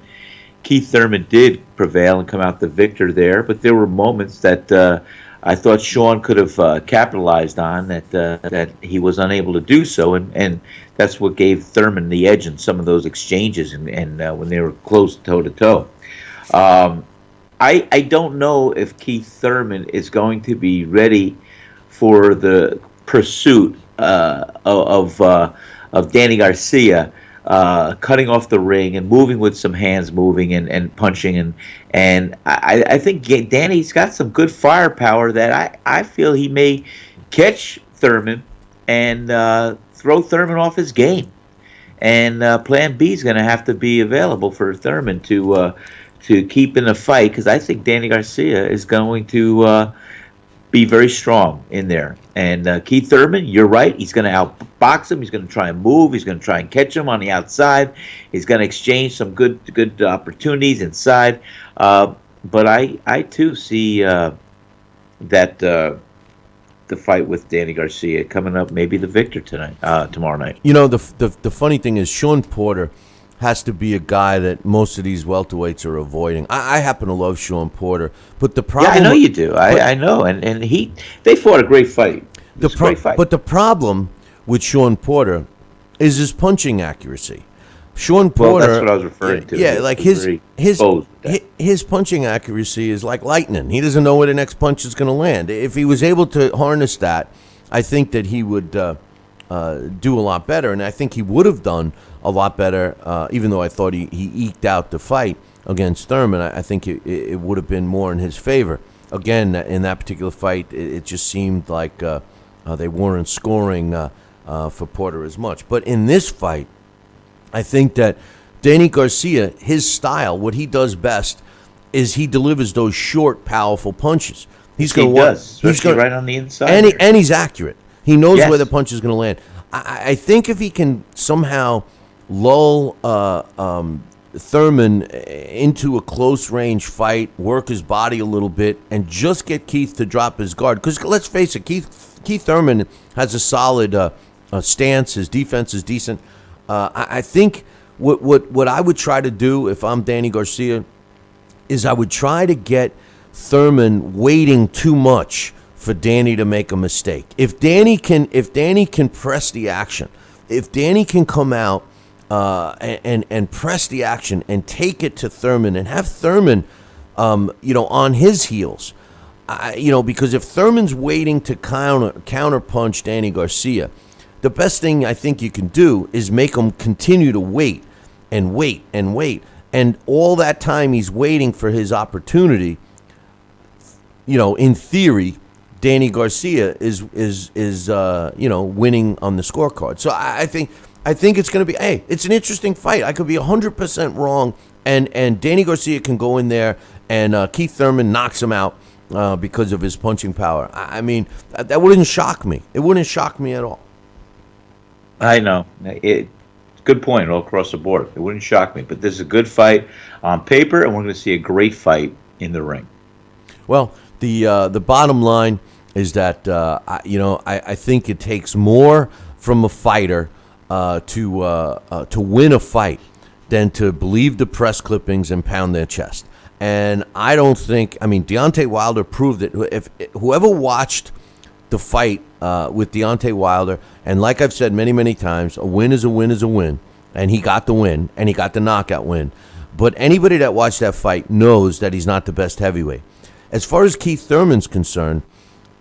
Keith Thurman did prevail and come out the victor there, but there were moments that I thought Sean could have capitalized on that he was unable to do so, and that's what gave Thurman the edge in some of those exchanges and when they were close toe-to-toe. I don't know if Keith Thurman is going to be ready for the pursuit of Danny Garcia cutting off the ring and moving with some hands moving and punching. And I think Danny's got some good firepower that I feel he may catch Thurman and throw Thurman off his game. and Plan B is going to have to be available for Thurman to keep in the fight, because I think Danny Garcia is going to be very strong in there. And Keith Thurman, you're right. He's going to outbox him. He's going to try and move. He's going to try and catch him on the outside. He's going to exchange some good opportunities inside. But I too see that the fight with Danny Garcia coming up, maybe the victor tomorrow night. You know, the funny thing is Sean Porter has to be a guy that most of these welterweights are avoiding. I happen to love Sean Porter, but the problem... Yeah, I know you do. I know. And they fought a great fight. Great fight. But the problem with Sean Porter is his punching accuracy. Sean Porter... Well, that's what I was referring to. Yeah, like his punching accuracy is like lightning. He doesn't know where the next punch is going to land. If he was able to harness that, I think that he would do a lot better, and I think he would have done a lot better, even though I thought he eked out the fight against Thurman. I think it would have been more in his favor. Again, in that particular fight, it just seemed like they weren't scoring for Porter as much. But in this fight, I think that Danny Garcia, his style, what he does best is he delivers those short, powerful punches. He's going to especially right on the inside, and he's accurate. He knows where the punch is going to land. I think if he can somehow lull Thurman into a close-range fight, work his body a little bit, and just get Keith to drop his guard. Because let's face it, Keith Thurman has a solid stance. His defense is decent. I think what I would try to do if I'm Danny Garcia is I would try to get Thurman waiting too much for Danny to make a mistake. If Danny can press the action, if Danny can come out and press the action and take it to Thurman and have Thurman, on his heels, because if Thurman's waiting to counter punch Danny Garcia, the best thing I think you can do is make him continue to wait and wait and wait, and all that time he's waiting for his opportunity. In theory, Danny Garcia is winning on the scorecard. So I think it's going to be, it's an interesting fight. I could be 100% wrong, and Danny Garcia can go in there and Keith Thurman knocks him out because of his punching power. I mean, that wouldn't shock me. It wouldn't shock me at all. I know. Good point all across the board. It wouldn't shock me, but this is a good fight on paper, and we're going to see a great fight in the ring. Well, the bottom line is that I think it takes more from a fighter to win a fight than to believe the press clippings and pound their chest. And I don't think, Deontay Wilder proved it. If whoever watched the fight with Deontay Wilder, and like I've said many, many times, a win is a win is a win, and he got the win, and he got the knockout win. But anybody that watched that fight knows that he's not the best heavyweight. As far as Keith Thurman's concerned,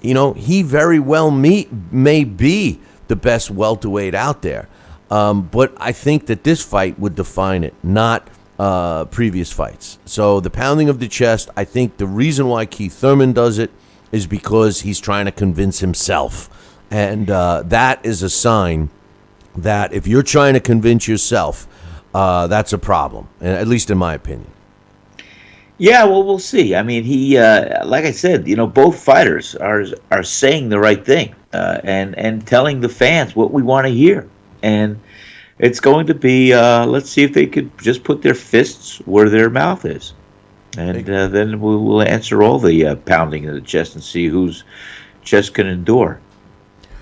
he very well may be the best welterweight out there. But I think that this fight would define it, not previous fights. So the pounding of the chest, I think the reason why Keith Thurman does it is because he's trying to convince himself. And that is a sign that if you're trying to convince yourself, that's a problem, at least in my opinion. Yeah, well, we'll see. He, like I said, both fighters are saying the right thing and telling the fans what we want to hear. And it's going to be, let's see if they could just put their fists where their mouth is. And then we'll answer all the pounding of the chest and see whose chest can endure.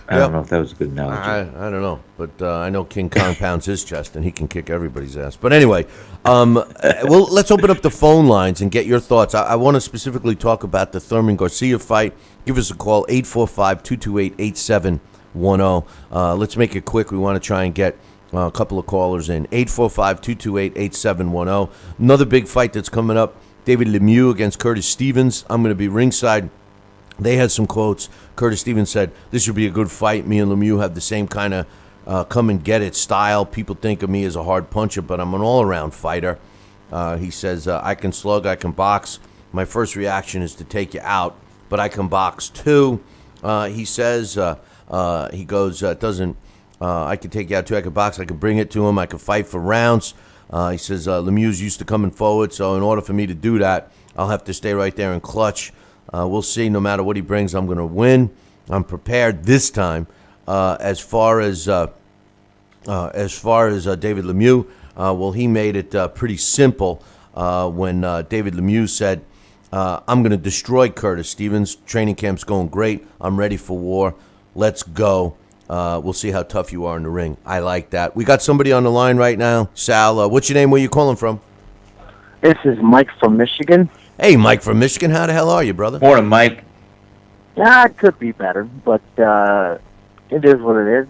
I don't know if that was a good analogy. I don't know, but I know King Kong pounds his chest, and he can kick everybody's ass. But anyway, well, let's open up the phone lines and get your thoughts. I want to specifically talk about the Thurman-Garcia fight. Give us a call, 845-228-8710. Let's make it quick. We want to try and get a couple of callers in. 845-228-8710. Another big fight that's coming up, David Lemieux against Curtis Stevens. I'm going to be ringside. They had some quotes. Curtis Stevens said, "This should be a good fight. Me and Lemieux have the same kind of come-and-get-it style. People think of me as a hard puncher, but I'm an all-around fighter." He says, "I can slug, I can box. My first reaction is to take you out, but I can box too." He says, he goes, it doesn't I could take you out too. I could box. I could bring it to him. I could fight for rounds. He says Lemieux's used to coming forward, so in order for me to do that, I'll have to stay right there and clutch. We'll see. No matter what he brings, I'm going to win. I'm prepared this time. As far as David Lemieux, well, he made it pretty simple when David Lemieux said, I'm going to destroy Curtis Stevens. Training camp's going great. I'm ready for war. Let's go. We'll see how tough you are in the ring. I like that. We got somebody on the line right now. Sal, what's your name? Where you calling from? This is Mike from Michigan. Hey, Mike from Michigan. How the hell are you, brother? Morning, Mike. Yeah, it could be better, but it is what it is.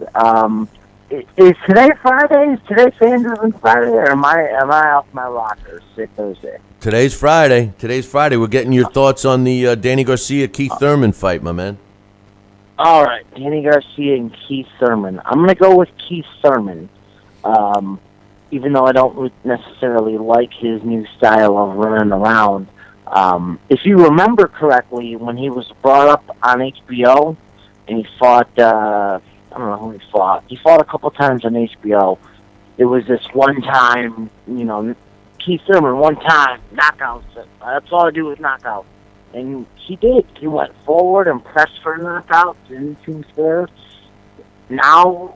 Is today Friday? Is today Sanderson Friday, or am I off my rocker? Sick Thursday. Today's Friday. We're getting your thoughts on the Danny Garcia Keith Thurman fight, my man. All right, Danny Garcia and Keith Thurman. I'm going to go with Keith Thurman, even though I don't necessarily like his new style of running around. If you remember correctly, when he was brought up on HBO and he fought, I don't know who he fought. He fought a couple times on HBO. It was this one time, Keith Thurman, one time, knockouts. That's all I do is knockouts. And he did. He went forward and pressed for knockouts. Didn't seem scared. Now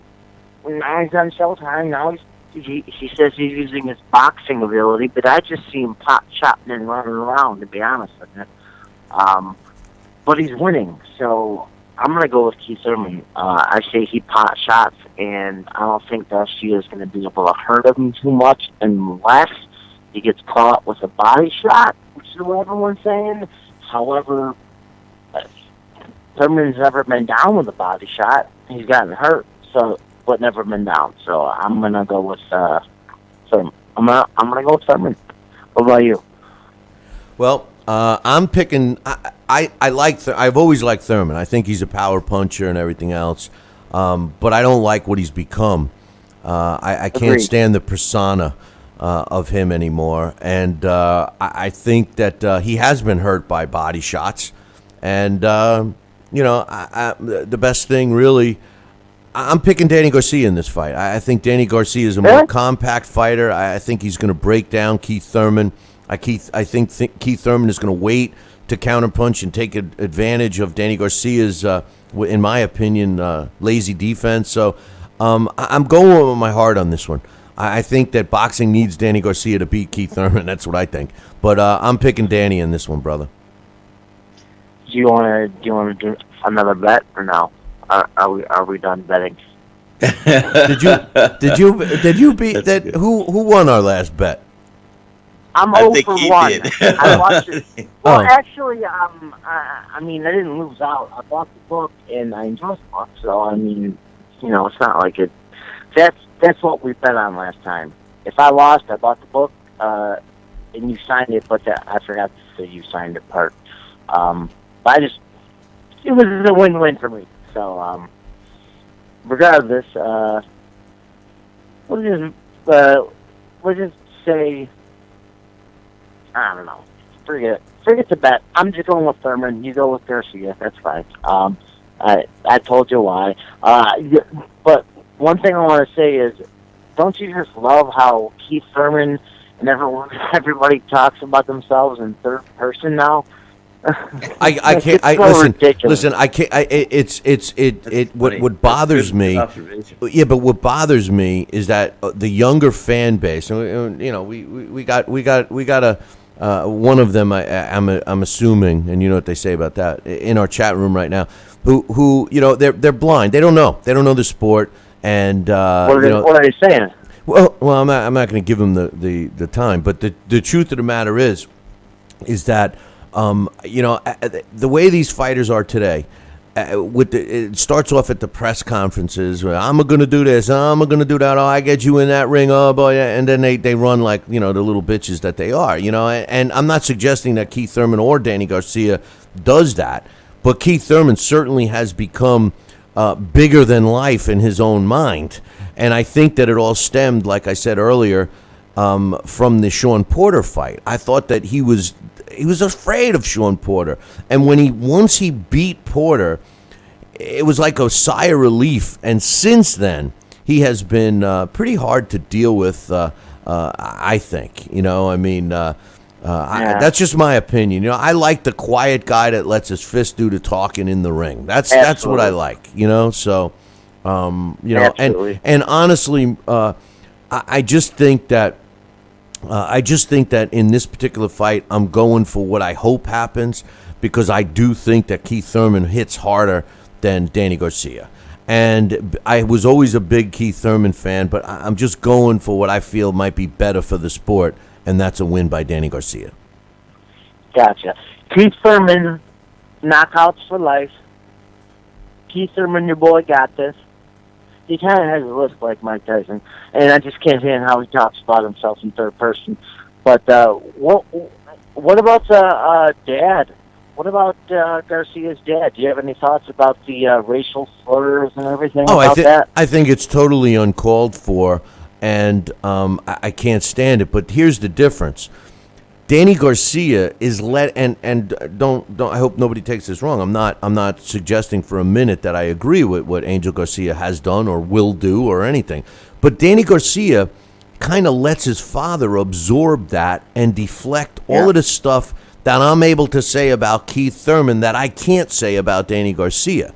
he's on Showtime. Now he says he's using his boxing ability, but I just see him pop, chopping and running around, to be honest with you. But he's winning, so I'm going to go with Keith Thurman. I say he pot shots, and I don't think Garcia is going to be able to hurt him too much unless he gets caught with a body shot, which is what everyone's saying. However, Thurman's never been down with a body shot. He's gotten hurt, but never been down. So I'm gonna go with Thurman. I'm gonna go with Thurman. What about you? Well, I'm picking. I've always liked Thurman. I think he's a power puncher and everything else, but I don't like what he's become. I can't Agreed. stand the persona of him anymore, and I think that he has been hurt by body shots, and the best thing really, I'm picking Danny Garcia in this fight. I think Danny Garcia is a more compact fighter. I think he's going to break down Keith Thurman. I think Keith Thurman is going to wait to counterpunch and take advantage of Danny Garcia's, in my opinion, lazy defense. So I'm going with my heart on this one. I think that boxing needs Danny Garcia to beat Keith Thurman. That's what I think. But I'm picking Danny in this one, brother. Do you want to do another bet or no? Are we done betting? Did you beat that? Who won our last bet? I'm I 0 think for he 1. did. I watched it. Well, Oh. actually, I mean, I didn't lose out. I bought the book and I enjoyed the book. So I mean, it's not like it. That's what we bet on last time. If I lost, I bought the book, and you signed it, but I forgot to say you signed it part. It was a win-win for me. So, regardless, we'll just say, I don't know. Forget the bet. I'm just going with Thurman. You go with Garcia. That's fine. I told you why. But one thing I want to say is, don't you just love how Keith Thurman and everybody talks about themselves in third person now? I can't. Listen. I can't. What bothers me. Yeah, but what bothers me is that the younger fan base. We got a one of them. I'm assuming, and you know what they say about that in our chat room right now. Who they're blind. They don't know. They don't know the sport. And what are they saying? Well, I'm not going to give them the time. But the truth of the matter is that. The way these fighters are today, it starts off at the press conferences. I'm going to do this. I'm going to do that. Oh, I get you in that ring. Oh, boy. And then they run like, the little bitches that they are, And I'm not suggesting that Keith Thurman or Danny Garcia does that. But Keith Thurman certainly has become bigger than life in his own mind. And I think that it all stemmed, like I said earlier, from the Sean Porter fight. I thought that he was afraid of Sean Porter, and once he beat Porter, it was like a sigh of relief. And since then, he has been pretty hard to deal with. I think, that's just my opinion. I like the quiet guy that lets his fist do the talking in the ring. That's what I like. So, Absolutely. and honestly, I just think that in this particular fight, I'm going for what I hope happens, because I do think that Keith Thurman hits harder than Danny Garcia. And I was always a big Keith Thurman fan, but I'm just going for what I feel might be better for the sport, and that's a win by Danny Garcia. Gotcha. Keith Thurman, knockouts for life. Keith Thurman, your boy, got this. He kind of has a list like Mike Tyson, and I just can't stand how he talks about himself in third person. But what about dad? What about Garcia's dad? Do you have any thoughts about the racial slurs and everything about that? I think it's totally uncalled for, and I can't stand it. But here's the difference: Danny Garcia is and don't. I hope nobody takes this wrong. I'm not suggesting for a minute that I agree with what Angel Garcia has done or will do or anything. But Danny Garcia kind of lets his father absorb that and deflect all of the stuff that I'm able to say about Keith Thurman that I can't say about Danny Garcia.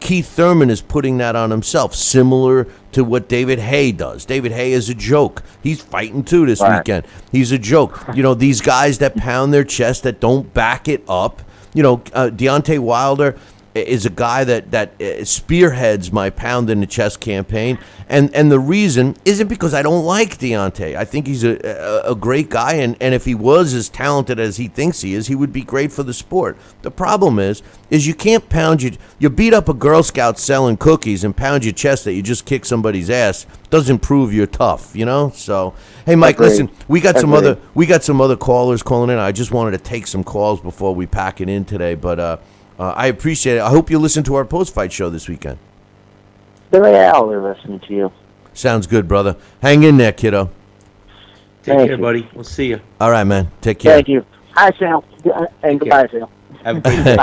Keith Thurman is putting that on himself, similar to what David Haye does. David Haye is a joke. He's fighting too this weekend. He's a joke. These guys that pound their chest, that don't back it up. Deontay Wilder is a guy that spearheads my pound in the chest campaign, and the reason isn't because I don't like Deontay. I think he's a great guy, and if he was as talented as he thinks he is, he would be great for the sport. The problem is you can't pound you beat up a Girl Scout selling cookies and pound your chest that you just kick somebody's ass doesn't prove you're tough. So hey, Mike, listen, we got some other callers calling in. I just wanted to take some calls before we pack it in today, but I appreciate it. I hope you listen to our post-fight show this weekend. Billy, I'll be listening to you. Sounds good, brother. Hang in there, kiddo. Take care, buddy. We'll see you. All right, man. Take care. Thank you. Hi, Sal. And goodbye, Sal. Have a great day.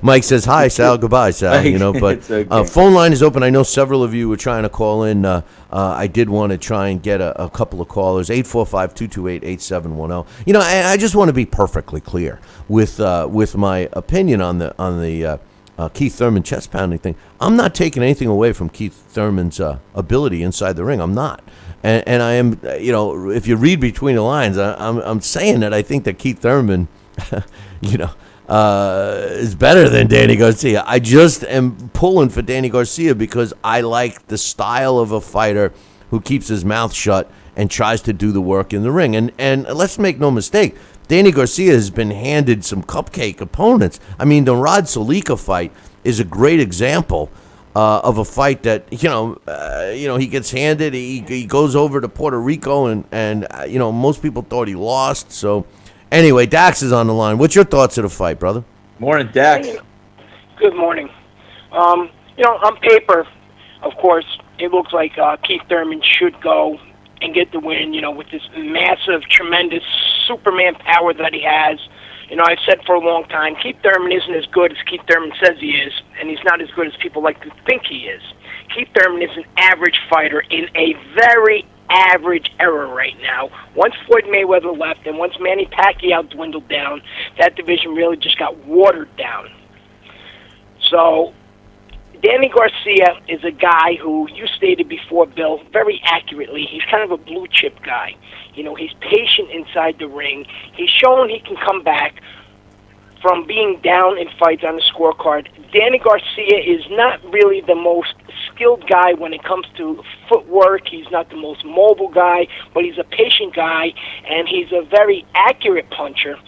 Mike says, hi, Sal. Goodbye, Sal. But It's okay. phone line is open. I know several of you were trying to call in. I did want to try and get a couple of callers, 845-228-8710. I just want to be perfectly clear with my opinion on the Keith Thurman chest pounding thing. I'm not taking anything away from Keith Thurman's ability inside the ring. I'm not. And I am, if you read between the lines, I'm saying that I think that Keith Thurman, is better than Danny Garcia. I just am pulling for Danny Garcia because I like the style of a fighter who keeps his mouth shut and tries to do the work in the ring. And let's make no mistake, Danny Garcia has been handed some cupcake opponents. I mean, the Rod Salika fight is a great example of a fight that he gets handed. He goes over to Puerto Rico and most people thought he lost. So. Anyway, Dax is on the line. What's your thoughts of the fight, brother? Morning, Dax. Good morning. On paper, of course, it looks like Keith Thurman should go and get the win, with this massive, tremendous Superman power that he has. I've said for a long time, Keith Thurman isn't as good as Keith Thurman says he is, and he's not as good as people like to think he is. Keith Thurman is an average fighter in a very average era right now. Once Floyd Mayweather left and once Manny Pacquiao dwindled down, that division really just got watered down. So Danny Garcia is a guy who you stated before, Bill, very accurately. He's kind of a blue chip guy. He's patient inside the ring. He's shown he can come back from being down in fights on the scorecard. Danny Garcia is not really the most skilled guy when it comes to footwork. He's not the most mobile guy, but he's a patient guy, and he's a very accurate puncher.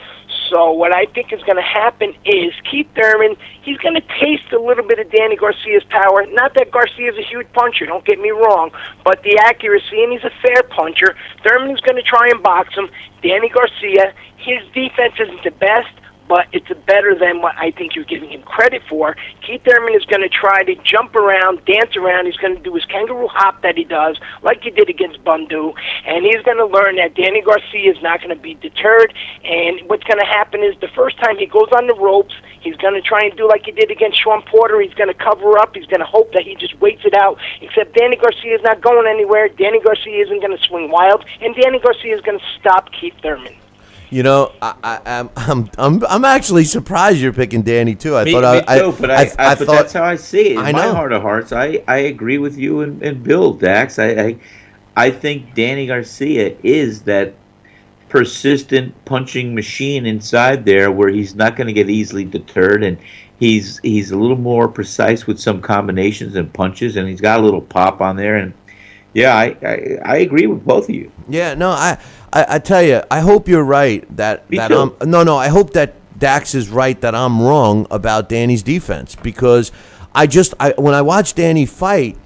So what I think is going to happen is Keith Thurman, he's going to taste a little bit of Danny Garcia's power. Not that Garcia's a huge puncher, don't get me wrong, but the accuracy, and he's a fair puncher. Thurman is going to try and box him. Danny Garcia, his defense isn't the best, but it's better than what I think you're giving him credit for. Keith Thurman is going to try to jump around, dance around. He's going to do his kangaroo hop that he does, like he did against Bundu, and he's going to learn that Danny Garcia is not going to be deterred. And what's going to happen is the first time he goes on the ropes, he's going to try and do like he did against Sean Porter. He's going to cover up. He's going to hope that he just waits it out. Except Danny Garcia is not going anywhere. Danny Garcia isn't going to swing wild, and Danny Garcia is going to stop Keith Thurman. You know, I'm actually surprised you're picking Danny too. Me too, but I thought that's how I see it. In I my know. heart of hearts, I agree with you and Bill, Dax. I think Danny Garcia is that persistent punching machine inside there where he's not going to get easily deterred, and he's a little more precise with some combinations and punches, and he's got a little pop on there. And yeah, I agree with both of you. Yeah, no, I tell you, I hope you're right that Me that too. I hope that Dax is right that I'm wrong about Danny's defense, because when I watch Danny fight,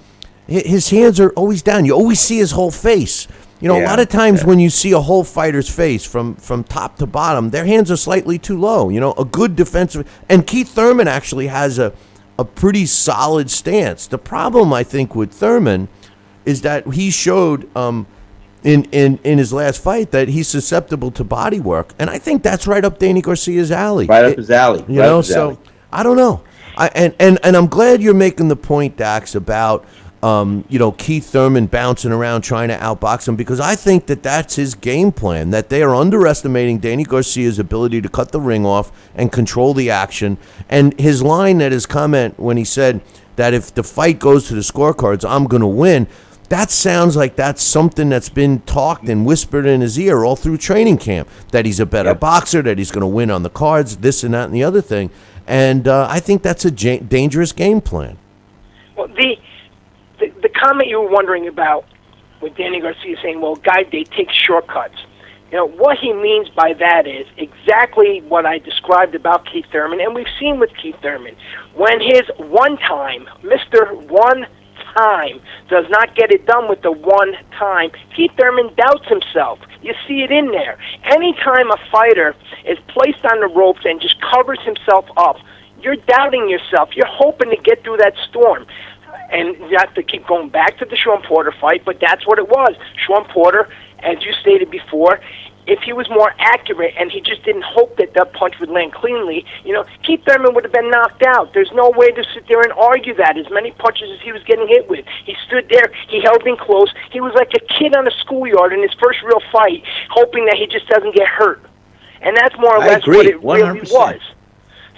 his hands are always down. You always see his whole face. You know, a lot of times when you see a whole fighter's face from top to bottom, their hands are slightly too low. You know, a good defensive, and Keith Thurman actually has a pretty solid stance. The problem, I think, with Thurman is that he showed in his last fight that he's susceptible to body work, and I think that's right up Danny Garcia's alley. Right up his alley. You know, so I don't know. And I'm glad you're making the point, Dax, about Keith Thurman bouncing around trying to outbox him, because I think that that's his game plan, that they are underestimating Danny Garcia's ability to cut the ring off and control the action. And his line at his comment when he said that if the fight goes to the scorecards, I'm going to win, that sounds like that's something that's been talked and whispered in his ear all through training camp, that he's a better boxer, that he's going to win on the cards, this and that and the other thing. And I think that's a dangerous game plan. Well, the comment you were wondering about with Danny Garcia saying, well, guys, they take shortcuts. You know, what he means by that is exactly what I described about Keith Thurman, and we've seen with Keith Thurman. When his one time, Mr. One Time, does not get it done with the one time, Keith Thurman doubts himself. You see it in there. Anytime a fighter is placed on the ropes and just covers himself up, you're doubting yourself. You're hoping to get through that storm. And you have to keep going back to the Sean Porter fight, but that's what it was. Sean Porter, as you stated before, if he was more accurate and he just didn't hope that that punch would land cleanly, Keith Thurman would have been knocked out. There's no way to sit there and argue that. As many punches as he was getting hit with, he stood there, he held in close. He was like a kid on a schoolyard in his first real fight, hoping that he just doesn't get hurt. And that's more or less what it 100%. really was.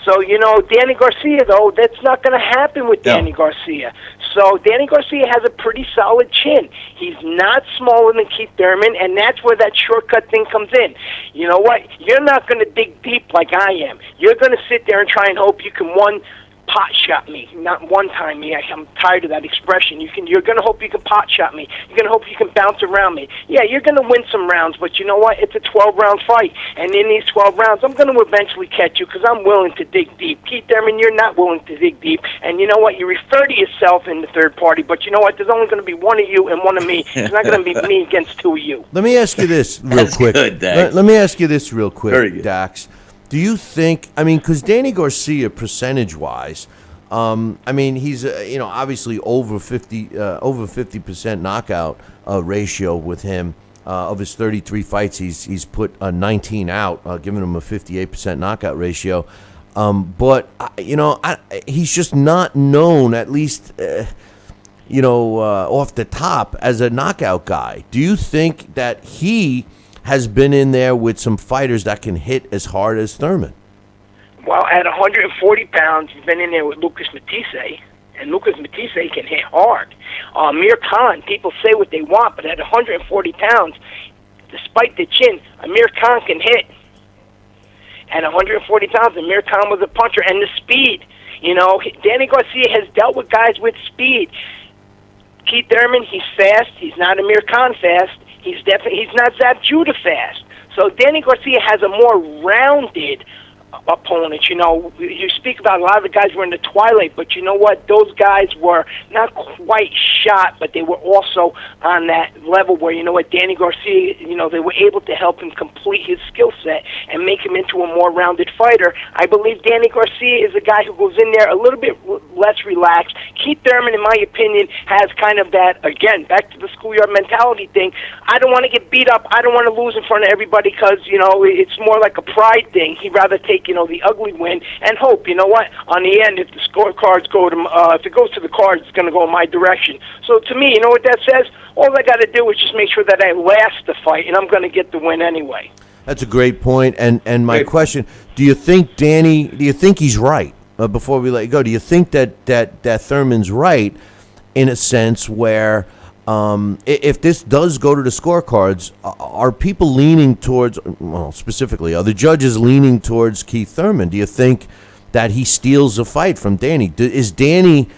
So, Danny Garcia, though, that's not going to happen with Danny Garcia. So Danny Garcia has a pretty solid chin. He's not smaller than Keith Thurman, and that's where that shortcut thing comes in. You know what? You're not going to dig deep like I am. You're going to sit there and try and hope you can pot shot me, not one time me. I'm tired of that expression. You're going to hope you can pot shot me. You're going to hope you can bounce around me. Yeah, you're going to win some rounds, but you know what? It's a 12-round fight, and in these 12 rounds, I'm going to eventually catch you because I'm willing to dig deep. Keith Thurman, you're not willing to dig deep, and you know what? You refer to yourself in the third party, but you know what? There's only going to be one of you and one of me. It's not going to be me against two of you. Let me ask you this real quick. Good, Dax. Let me ask you this real quick, Very good. Dax. Do you think? Because Danny Garcia, percentage-wise, he's obviously over 50% knockout ratio with him. Of his 33 fights, he's put 19 out, giving him a 58% knockout ratio. But he's just not known, at least off the top, as a knockout guy. Do you think that he has been in there with some fighters that can hit as hard as Thurman? Well, at 140 pounds, he's been in there with Lucas Matisse, and Lucas Matisse can hit hard. Amir Khan, people say what they want, but at 140 pounds, despite the chin, Amir Khan can hit. At 140 pounds, Amir Khan was a puncher, and the speed. Danny Garcia has dealt with guys with speed. Keith Thurman, he's fast. He's not Amir Khan fast. He's not Zab Judah fast. So Danny Garcia has a more rounded opponent. You speak about a lot of the guys were in the twilight, but you know what? Those guys were not quite shot, but they were also on that level where, Danny Garcia, they were able to help him complete his skill set and make him into a more rounded fighter. I believe Danny Garcia is a guy who goes in there a little bit less relaxed. Keith Thurman, in my opinion, has kind of that, again, back to the schoolyard mentality thing. I don't want to get beat up. I don't want to lose in front of everybody because, it's more like a pride thing. He'd rather take, the ugly win and hope, on the end, if the scorecards go to, if it goes to the cards, it's going to go in my direction. So to me, you know what that says? All I got to do is just make sure that I last the fight, and I'm going to get the win anyway. That's a great point. And my question, do you think he's right? Before we let you go, do you think that Thurman's right in a sense where if this does go to the scorecards, are people leaning towards, well, specifically, are the judges leaning towards Keith Thurman? Do you think that he steals a fight from Danny? Is Danny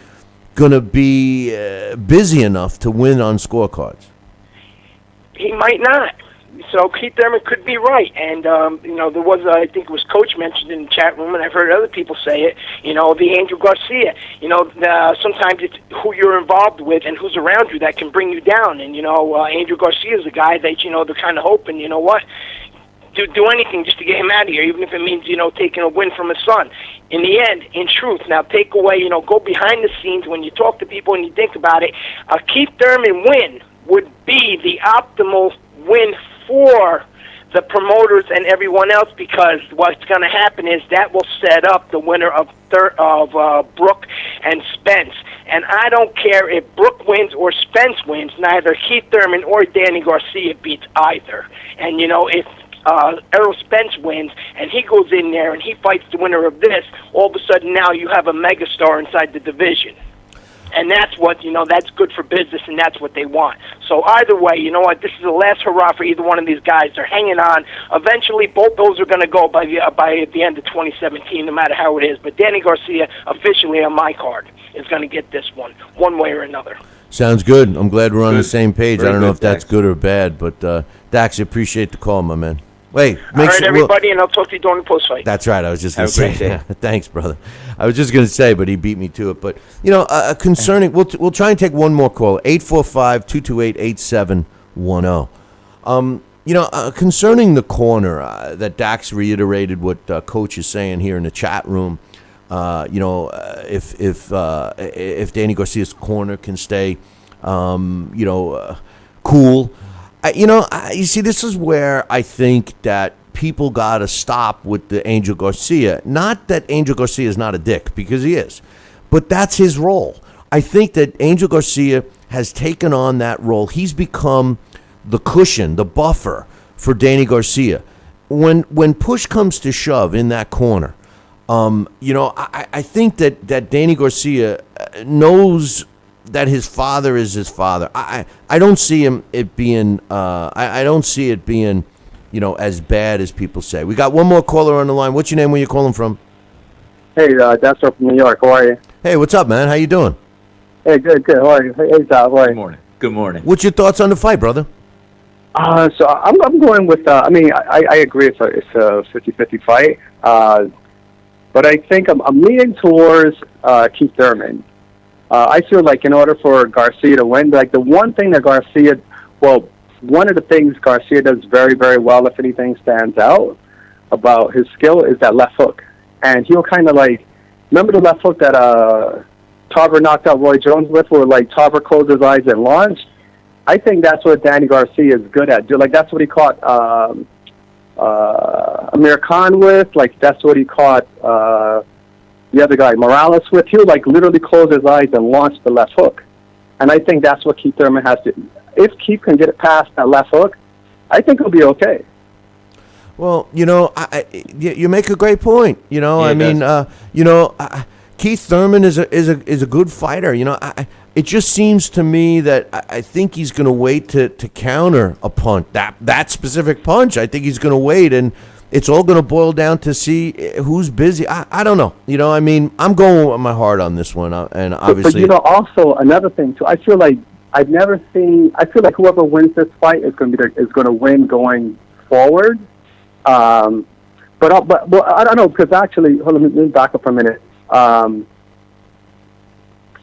going to be busy enough to win on scorecards? He might not. So Keith Thurman could be right, and there was I think it was Coach mentioned in the chat room, and I've heard other people say it. The Angel Garcia. Sometimes it's who you're involved with and who's around you that can bring you down. And Angel Garcia is a guy that they're kind of hoping. You know what? Do anything just to get him out of here, even if it means taking a win from his son. In the end, in truth, now take away go behind the scenes when you talk to people and you think about it. A Keith Thurman win would be the optimal win for the promoters and everyone else, because what's going to happen is that will set up the winner of Brooke and Spence. And I don't care if Brooke wins or Spence wins, neither Keith Thurman or Danny Garcia beats either. And, if Errol Spence wins and he goes in there and he fights the winner of this, all of a sudden now you have a megastar inside the division. And that's what, that's good for business, and that's what they want. So either way, this is the last hurrah for either one of these guys. They're hanging on. Eventually, both those are going to go by the end of 2017, no matter how it is. But Danny Garcia, officially on my card, is going to get this one way or another. Sounds good. I'm glad we're on the same page. Very I don't know good, if that's Dax. good or bad, but Dax, I appreciate the call, my man. Wait, All right, everybody, and I'll talk to you during the post fight. That's right. I was just going to Have a say. great day. Thanks, brother. I was just going to say, but he beat me to it. But concerning, we'll try and take one more call. 845-228-8710. Concerning the corner, that Dax reiterated what Coach is saying here in the chat room. If Danny Garcia's corner can stay, cool. You see, this is where I think that people got to stop with the Angel Garcia. Not that Angel Garcia is not a dick, because he is, but that's his role. I think that Angel Garcia has taken on that role. He's become the cushion, the buffer for Danny Garcia. When push comes to shove in that corner, I think that Danny Garcia knows that his father is his father. I don't see it being as bad as people say. We got one more caller on the line. What's your name? Where you calling from? Hey, Dexter from New York. How are you? Hey, what's up, man? How you doing? Hey, good. How are you? Hey, Sal. How are you? Good morning. What's your thoughts on the fight, brother? So I'm going with. I agree. It's a 50-50 fight. But I think I'm leaning towards Keith Thurman. I feel like in order for Garcia to win, like the one thing that one of the things Garcia does very, very well, if anything stands out about his skill, is that left hook. And he'll kind of remember the left hook that Tarver knocked out Roy Jones with, where Tarver closed his eyes and launched? I think that's what Danny Garcia is good at. That's what he caught Amir Khan with. That's what he caught the other guy, Morales, with. He'll literally close his eyes and launch the left hook. And I think that's what Keith Thurman has to. If Keith can get it past that left hook, I think he'll be okay. Well, you make a great point. Keith Thurman is a good fighter. It just seems to me that I think he's going to wait to counter a punch, that specific punch. I think he's going to wait, and it's all going to boil down to see who's busy. I don't know. I'm going with my heart on this one, and obviously. But also another thing too. I feel like I've never seen. I feel like whoever wins this fight is going to win going forward. But I don't know, because actually, hold on, let me back up for a minute.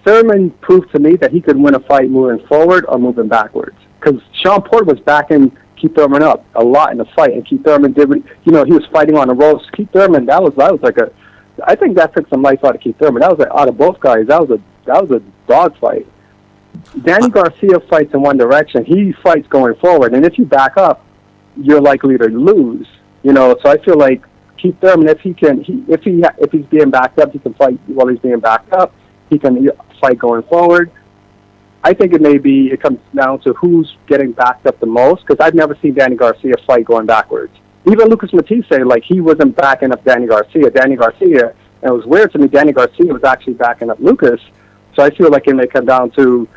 Thurman proved to me that he could win a fight moving forward or moving backwards. Because Sean Porter was backing Keith Thurman up a lot in the fight, and Keith Thurman did, he was fighting on the ropes. Keith Thurman, that was like I think that took some life out of Keith Thurman. That was out of both guys. That was a dog fight. Danny Garcia fights in one direction. He fights going forward, and if you back up, you're likely to lose. So I feel like Keith Thurman, if he's being backed up, he can fight while he's being backed up. He can fight going forward. I think it comes down to who's getting backed up the most, because I've never seen Danny Garcia fight going backwards. Even Lucas Matisse, he wasn't backing up Danny Garcia. And it was weird to me, Danny Garcia was actually backing up Lucas. So I feel like it may come down to,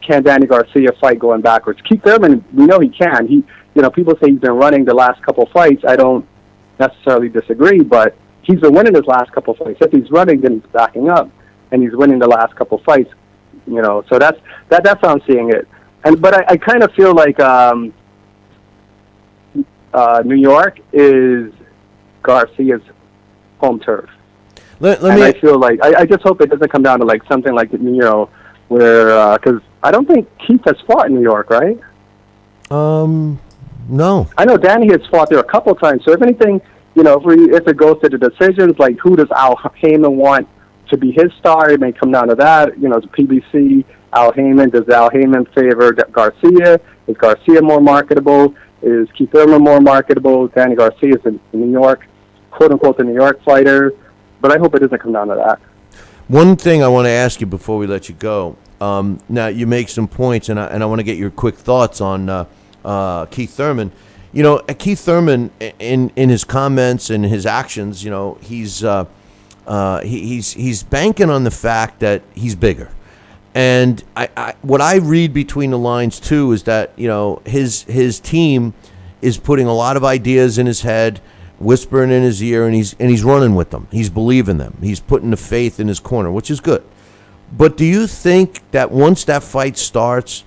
can Danny Garcia fight going backwards? Keith Thurman, we know he can. People say he's been running the last couple fights. I don't necessarily disagree, but he's been winning his last couple fights. If he's running, then he's backing up, and he's winning the last couple fights. So that's how I'm seeing it. But I kind of feel like New York is Garcia's home turf. I feel like I just hope it doesn't come down to like something like where because I don't think Keith has fought in New York, right? No. I know Danny has fought there a couple of times. So if anything, if it goes to the decisions, like who does Al Heyman want to be his star? It may come down to that. The PBC, Al Heyman. Does Al Heyman favor Garcia? Is Garcia more marketable? Is Keith Thurman more marketable? Danny Garcia is in New York, quote unquote, the New York fighter. But I hope it doesn't come down to that. One thing I want to ask you before we let you go. Now you make some points, and I want to get your quick thoughts on Keith Thurman. Keith Thurman in his comments and his actions, he's banking on the fact that he's bigger. And what I read between the lines too is that his team is putting a lot of ideas in his head, whispering in his ear, and he's running with them. He's believing them. He's putting the faith in his corner, which is good. But do you think that once that fight starts,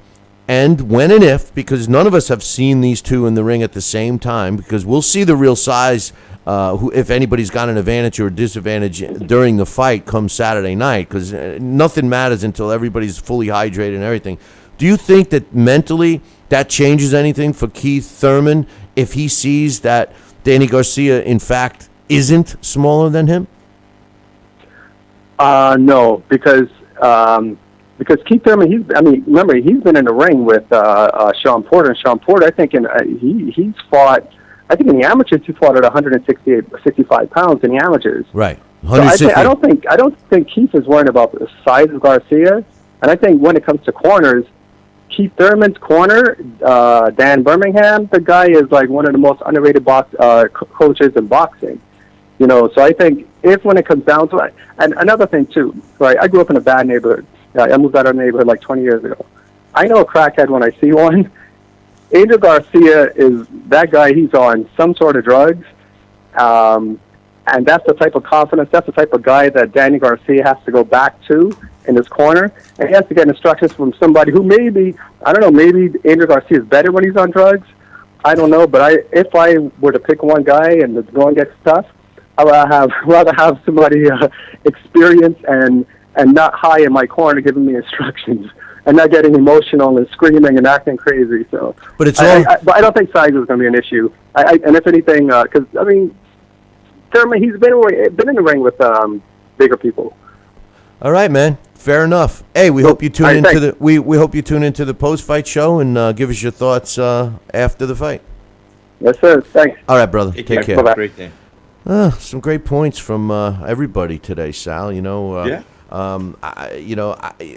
and when and if, because none of us have seen these two in the ring at the same time, because we'll see the real size, if anybody's got an advantage or a disadvantage during the fight come Saturday night, because nothing matters until everybody's fully hydrated and everything. Do you think that mentally that changes anything for Keith Thurman if he sees that Danny Garcia, in fact, isn't smaller than him? No, because Keith Thurman, remember, he's been in the ring with Sean Porter, and Sean Porter, I think, he's fought. I think in the amateurs, he fought at 65 pounds in the amateurs. Right. So I don't think Keith is worried about the size of Garcia, and I think when it comes to corners, Keith Thurman's corner, Dan Birmingham, the guy is like one of the most underrated coaches in boxing. So I think when it comes down to it, and another thing too, right? I grew up in a bad neighborhood. I moved out of the neighborhood like 20 years ago. I know a crackhead when I see one. Angel Garcia is that guy. He's on some sort of drugs, and that's the type of confidence. That's the type of guy that Danny Garcia has to go back to in his corner, and he has to get instructions from somebody who maybe Angel Garcia is better when he's on drugs. I don't know, but if I were to pick one guy and the going gets tough, I would rather have somebody experienced and not high in my corner giving me instructions and not getting emotional and screaming and acting crazy. So, but I don't think size is going to be an issue. And if anything, because Thurman, he's been in the ring with bigger people. All right, man. Fair enough. Hey, we hope you tune into we hope you tune into the post-fight show and give us your thoughts after the fight. Yes, sir. Thanks. All right, brother. Take care. Bye-bye. Great day. Some great points from everybody today, Sal. Yeah.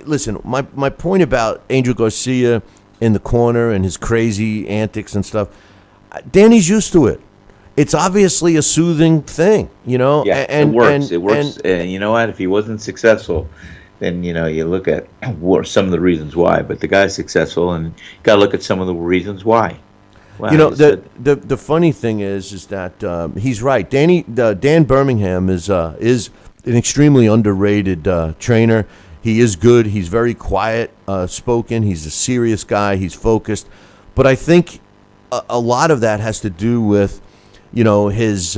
Listen, my point about Angel Garcia in the corner and his crazy antics and stuff, Danny's used to it. It's obviously a soothing thing, Yeah, and it works. It works. And you know what? If he wasn't successful, then you look at some of the reasons why. But the guy's successful, and you got to look at some of the reasons why. Wow, the funny thing is that he's right. Dan Birmingham is an extremely underrated trainer. He is good. He's very quiet spoken. He's a serious guy. He's focused. But I think a lot of that has to do with, his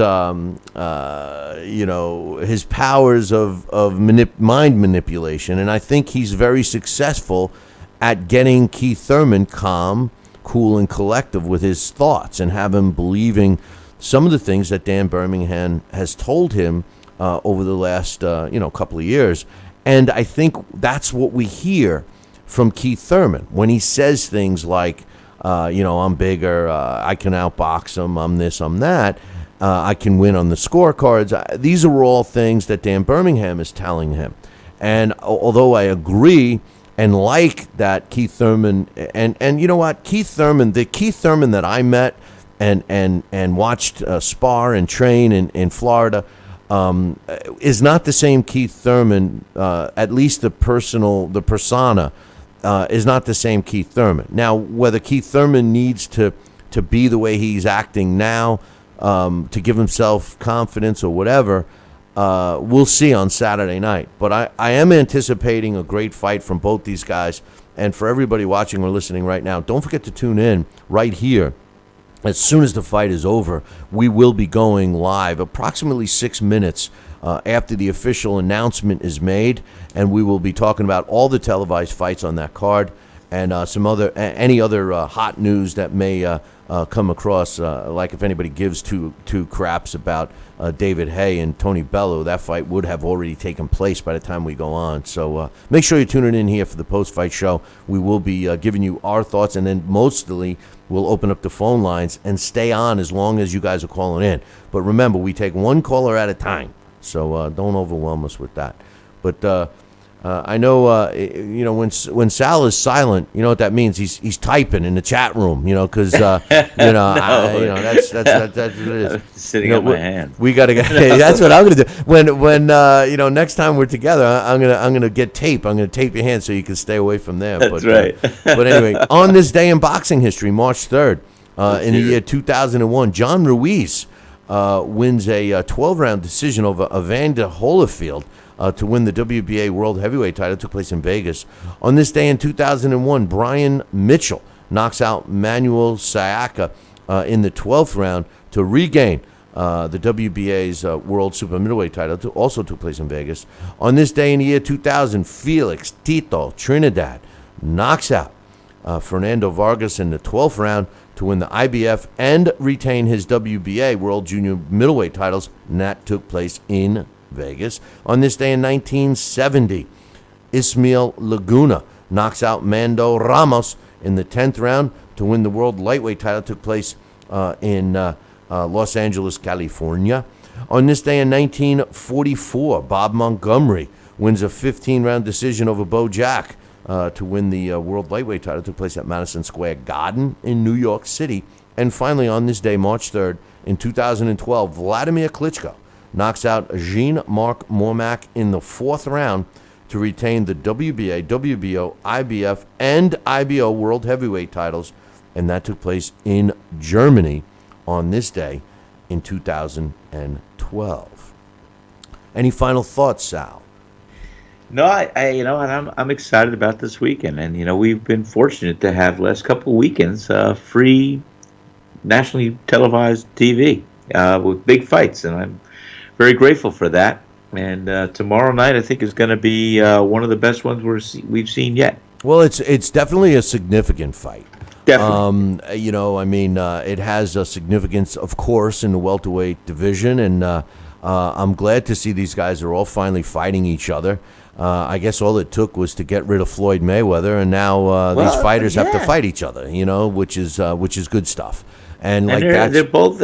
his powers of mind manipulation, and I think he's very successful at getting Keith Thurman calm, cool, and collective with his thoughts, and have him believing some of the things that Dan Birmingham has told him over the last couple of years. And I think that's what we hear from Keith Thurman when he says things like, I'm bigger, I can outbox him, I'm this, I'm that, I can win on the scorecards. These are all things that Dan Birmingham is telling him. And although I agree and like that Keith Thurman, and you know what, Keith Thurman, the Keith Thurman that I met and watched spar and train in Florida, is not the same Keith Thurman. At least the persona is not the same Keith Thurman. Now, whether Keith Thurman needs to be the way he's acting now, to give himself confidence or whatever, we'll see on Saturday night. But I am anticipating a great fight from both these guys. And for everybody watching or listening right now, don't forget to tune in right here. As soon as the fight is over, we will be going live approximately 6 minutes after the official announcement is made, and we will be talking about all the televised fights on that card and any other hot news that may come across. Like if anybody gives two craps about David Hay and Tony Bellew, that fight would have already taken place by the time we go on. So make sure you're tuning in here for the post-fight show. We will be giving you our thoughts, and then mostly we'll open up the phone lines and stay on as long as you guys are calling in. But remember, we take one caller at a time, so don't overwhelm us with that. But I know, when Sal is silent, you know what that means. He's typing in the chat room, because that's what it is. Sitting on my hand. We got to get. That's what I'm gonna do. When next time we're together, I'm gonna get tape. I'm gonna tape your hand so you can stay away from there. That's right. But anyway, on this day in boxing history, March 3rd, in the year 2001, John Ruiz wins a 12-round decision over Evander Holyfield to win the WBA World Heavyweight title. It took place in Vegas. On this day in 2001, Brian Mitchell knocks out Manuel Sayaka in the 12th round to regain the WBA's World Super Middleweight title. Also took place in Vegas. On this day in the year 2000, Felix Tito Trinidad knocks out Fernando Vargas in the 12th round to win the IBF and retain his WBA World Junior Middleweight titles, and that took place in Vegas. On this day in 1970, Ismael Laguna knocks out Mando Ramos in the 10th round to win the World Lightweight title. It took place in Los Angeles, California. On this day in 1944, Bob Montgomery wins a 15-round decision over Bo Jack to win the World Lightweight title. It took place at Madison Square Garden in New York City. And finally, on this day, March 3rd, in 2012, Vladimir Klitschko knocks out Jean-Marc Mormac in the 4th round to retain the WBA, WBO, IBF, and IBO World Heavyweight titles, and that took place in Germany on this day in 2012. Any final thoughts, Sal? No, I'm excited about this weekend, and we've been fortunate to have last couple of weekends free nationally televised TV with big fights, and I'm very grateful for that. And tomorrow night, I think, is going to be one of the best ones we've seen yet. Well, it's definitely a significant fight. Definitely. It has a significance, of course, in the welterweight division, and I'm glad to see these guys are all finally fighting each other. I guess all it took was to get rid of Floyd Mayweather, and now these fighters have to fight each other. Which is good stuff. And they're both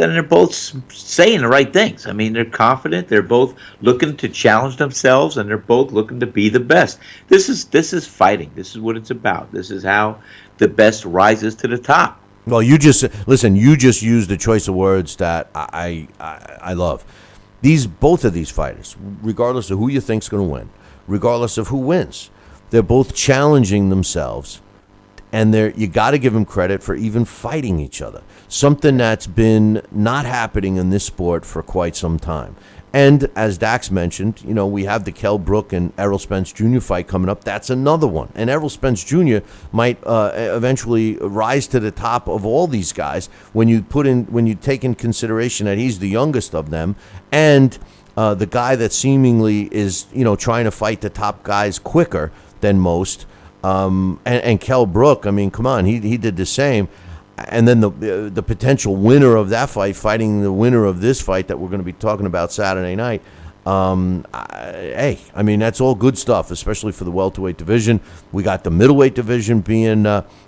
saying the right things. I mean, they're confident. They're both looking to challenge themselves, and they're both looking to be the best. This is fighting. This is what it's about. This is how the best rises to the top. Well, you just used the choice of words that I love. Both of these fighters, regardless of who you think's going to win, regardless of who wins, they're both challenging themselves and you got to give him credit for even fighting each other. Something that's been not happening in this sport for quite some time. And as Dax mentioned, we have the Kell Brook and Errol Spence Jr. fight coming up. That's another one. And Errol Spence Jr. might eventually rise to the top of all these guys when you take in consideration that he's the youngest of them, and the guy that seemingly is trying to fight the top guys quicker than most. And Kell Brook, I mean, come on, he did the same. And then the potential winner of that fight fighting the winner of this fight that we're going to be talking about Saturday night. I mean, that's all good stuff, especially for the welterweight division. We got the middleweight division being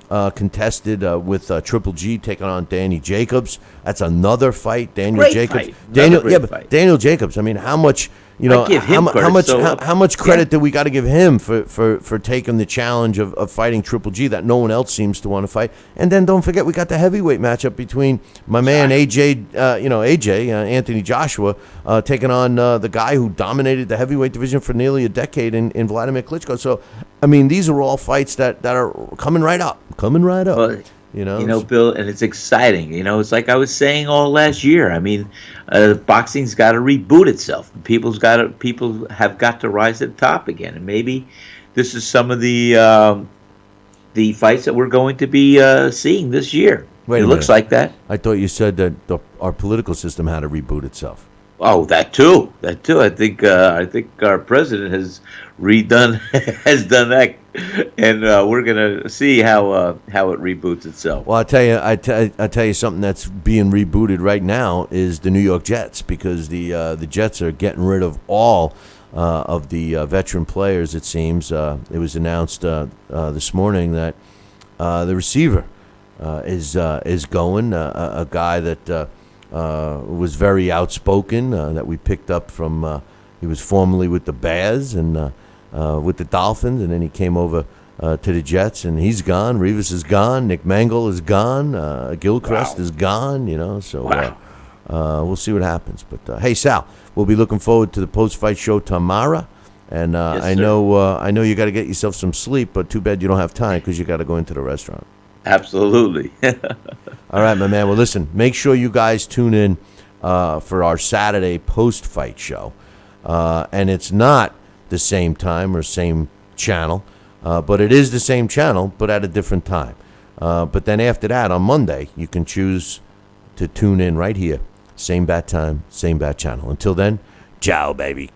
contested with Triple G taking on Danny Jacobs. That's another fight. Daniel Jacobs. Daniel Jacobs. I mean, how much? How much credit do we got to give him for taking the challenge of fighting Triple G that no one else seems to want to fight? And then don't forget, we got the heavyweight matchup between my man AJ, Anthony Joshua, taking on the guy who dominated the heavyweight division for nearly a decade in Vladimir Klitschko. So, I mean, these are all fights that are coming right up. Well, Bill, and it's exciting. It's like I was saying all last year. I mean, boxing's got to reboot itself. People have got to rise to the top again, and maybe this is some of the fights that we're going to be seeing this year. Wait, it looks like that. I thought you said that our political system had to reboot itself. Oh, that too. I think our president has has done that, and we're gonna see how it reboots itself. Well, I tell you something that's being rebooted right now is the New York Jets, because the Jets are getting rid of all of the veteran players. It seems it was announced this morning that the receiver is going, a guy that was very outspoken, that we picked up from. He was formerly with the Bears and with the Dolphins, and then he came over to the Jets, and he's gone. Revis is gone. Nick Mangle is gone. Gilchrist is gone. So we'll see what happens. But hey, Sal, we'll be looking forward to the post-fight show tomorrow. And yes, I know you got to get yourself some sleep, but too bad you don't have time because you got to go into the restaurant. Absolutely. All right, my man. Well, listen, make sure you guys tune in for our Saturday post-fight show. And it's not the same time or same channel, but it is the same channel, but at a different time. But then after that, on Monday, you can choose to tune in right here. Same bat time, same bat channel. Until then, ciao, baby.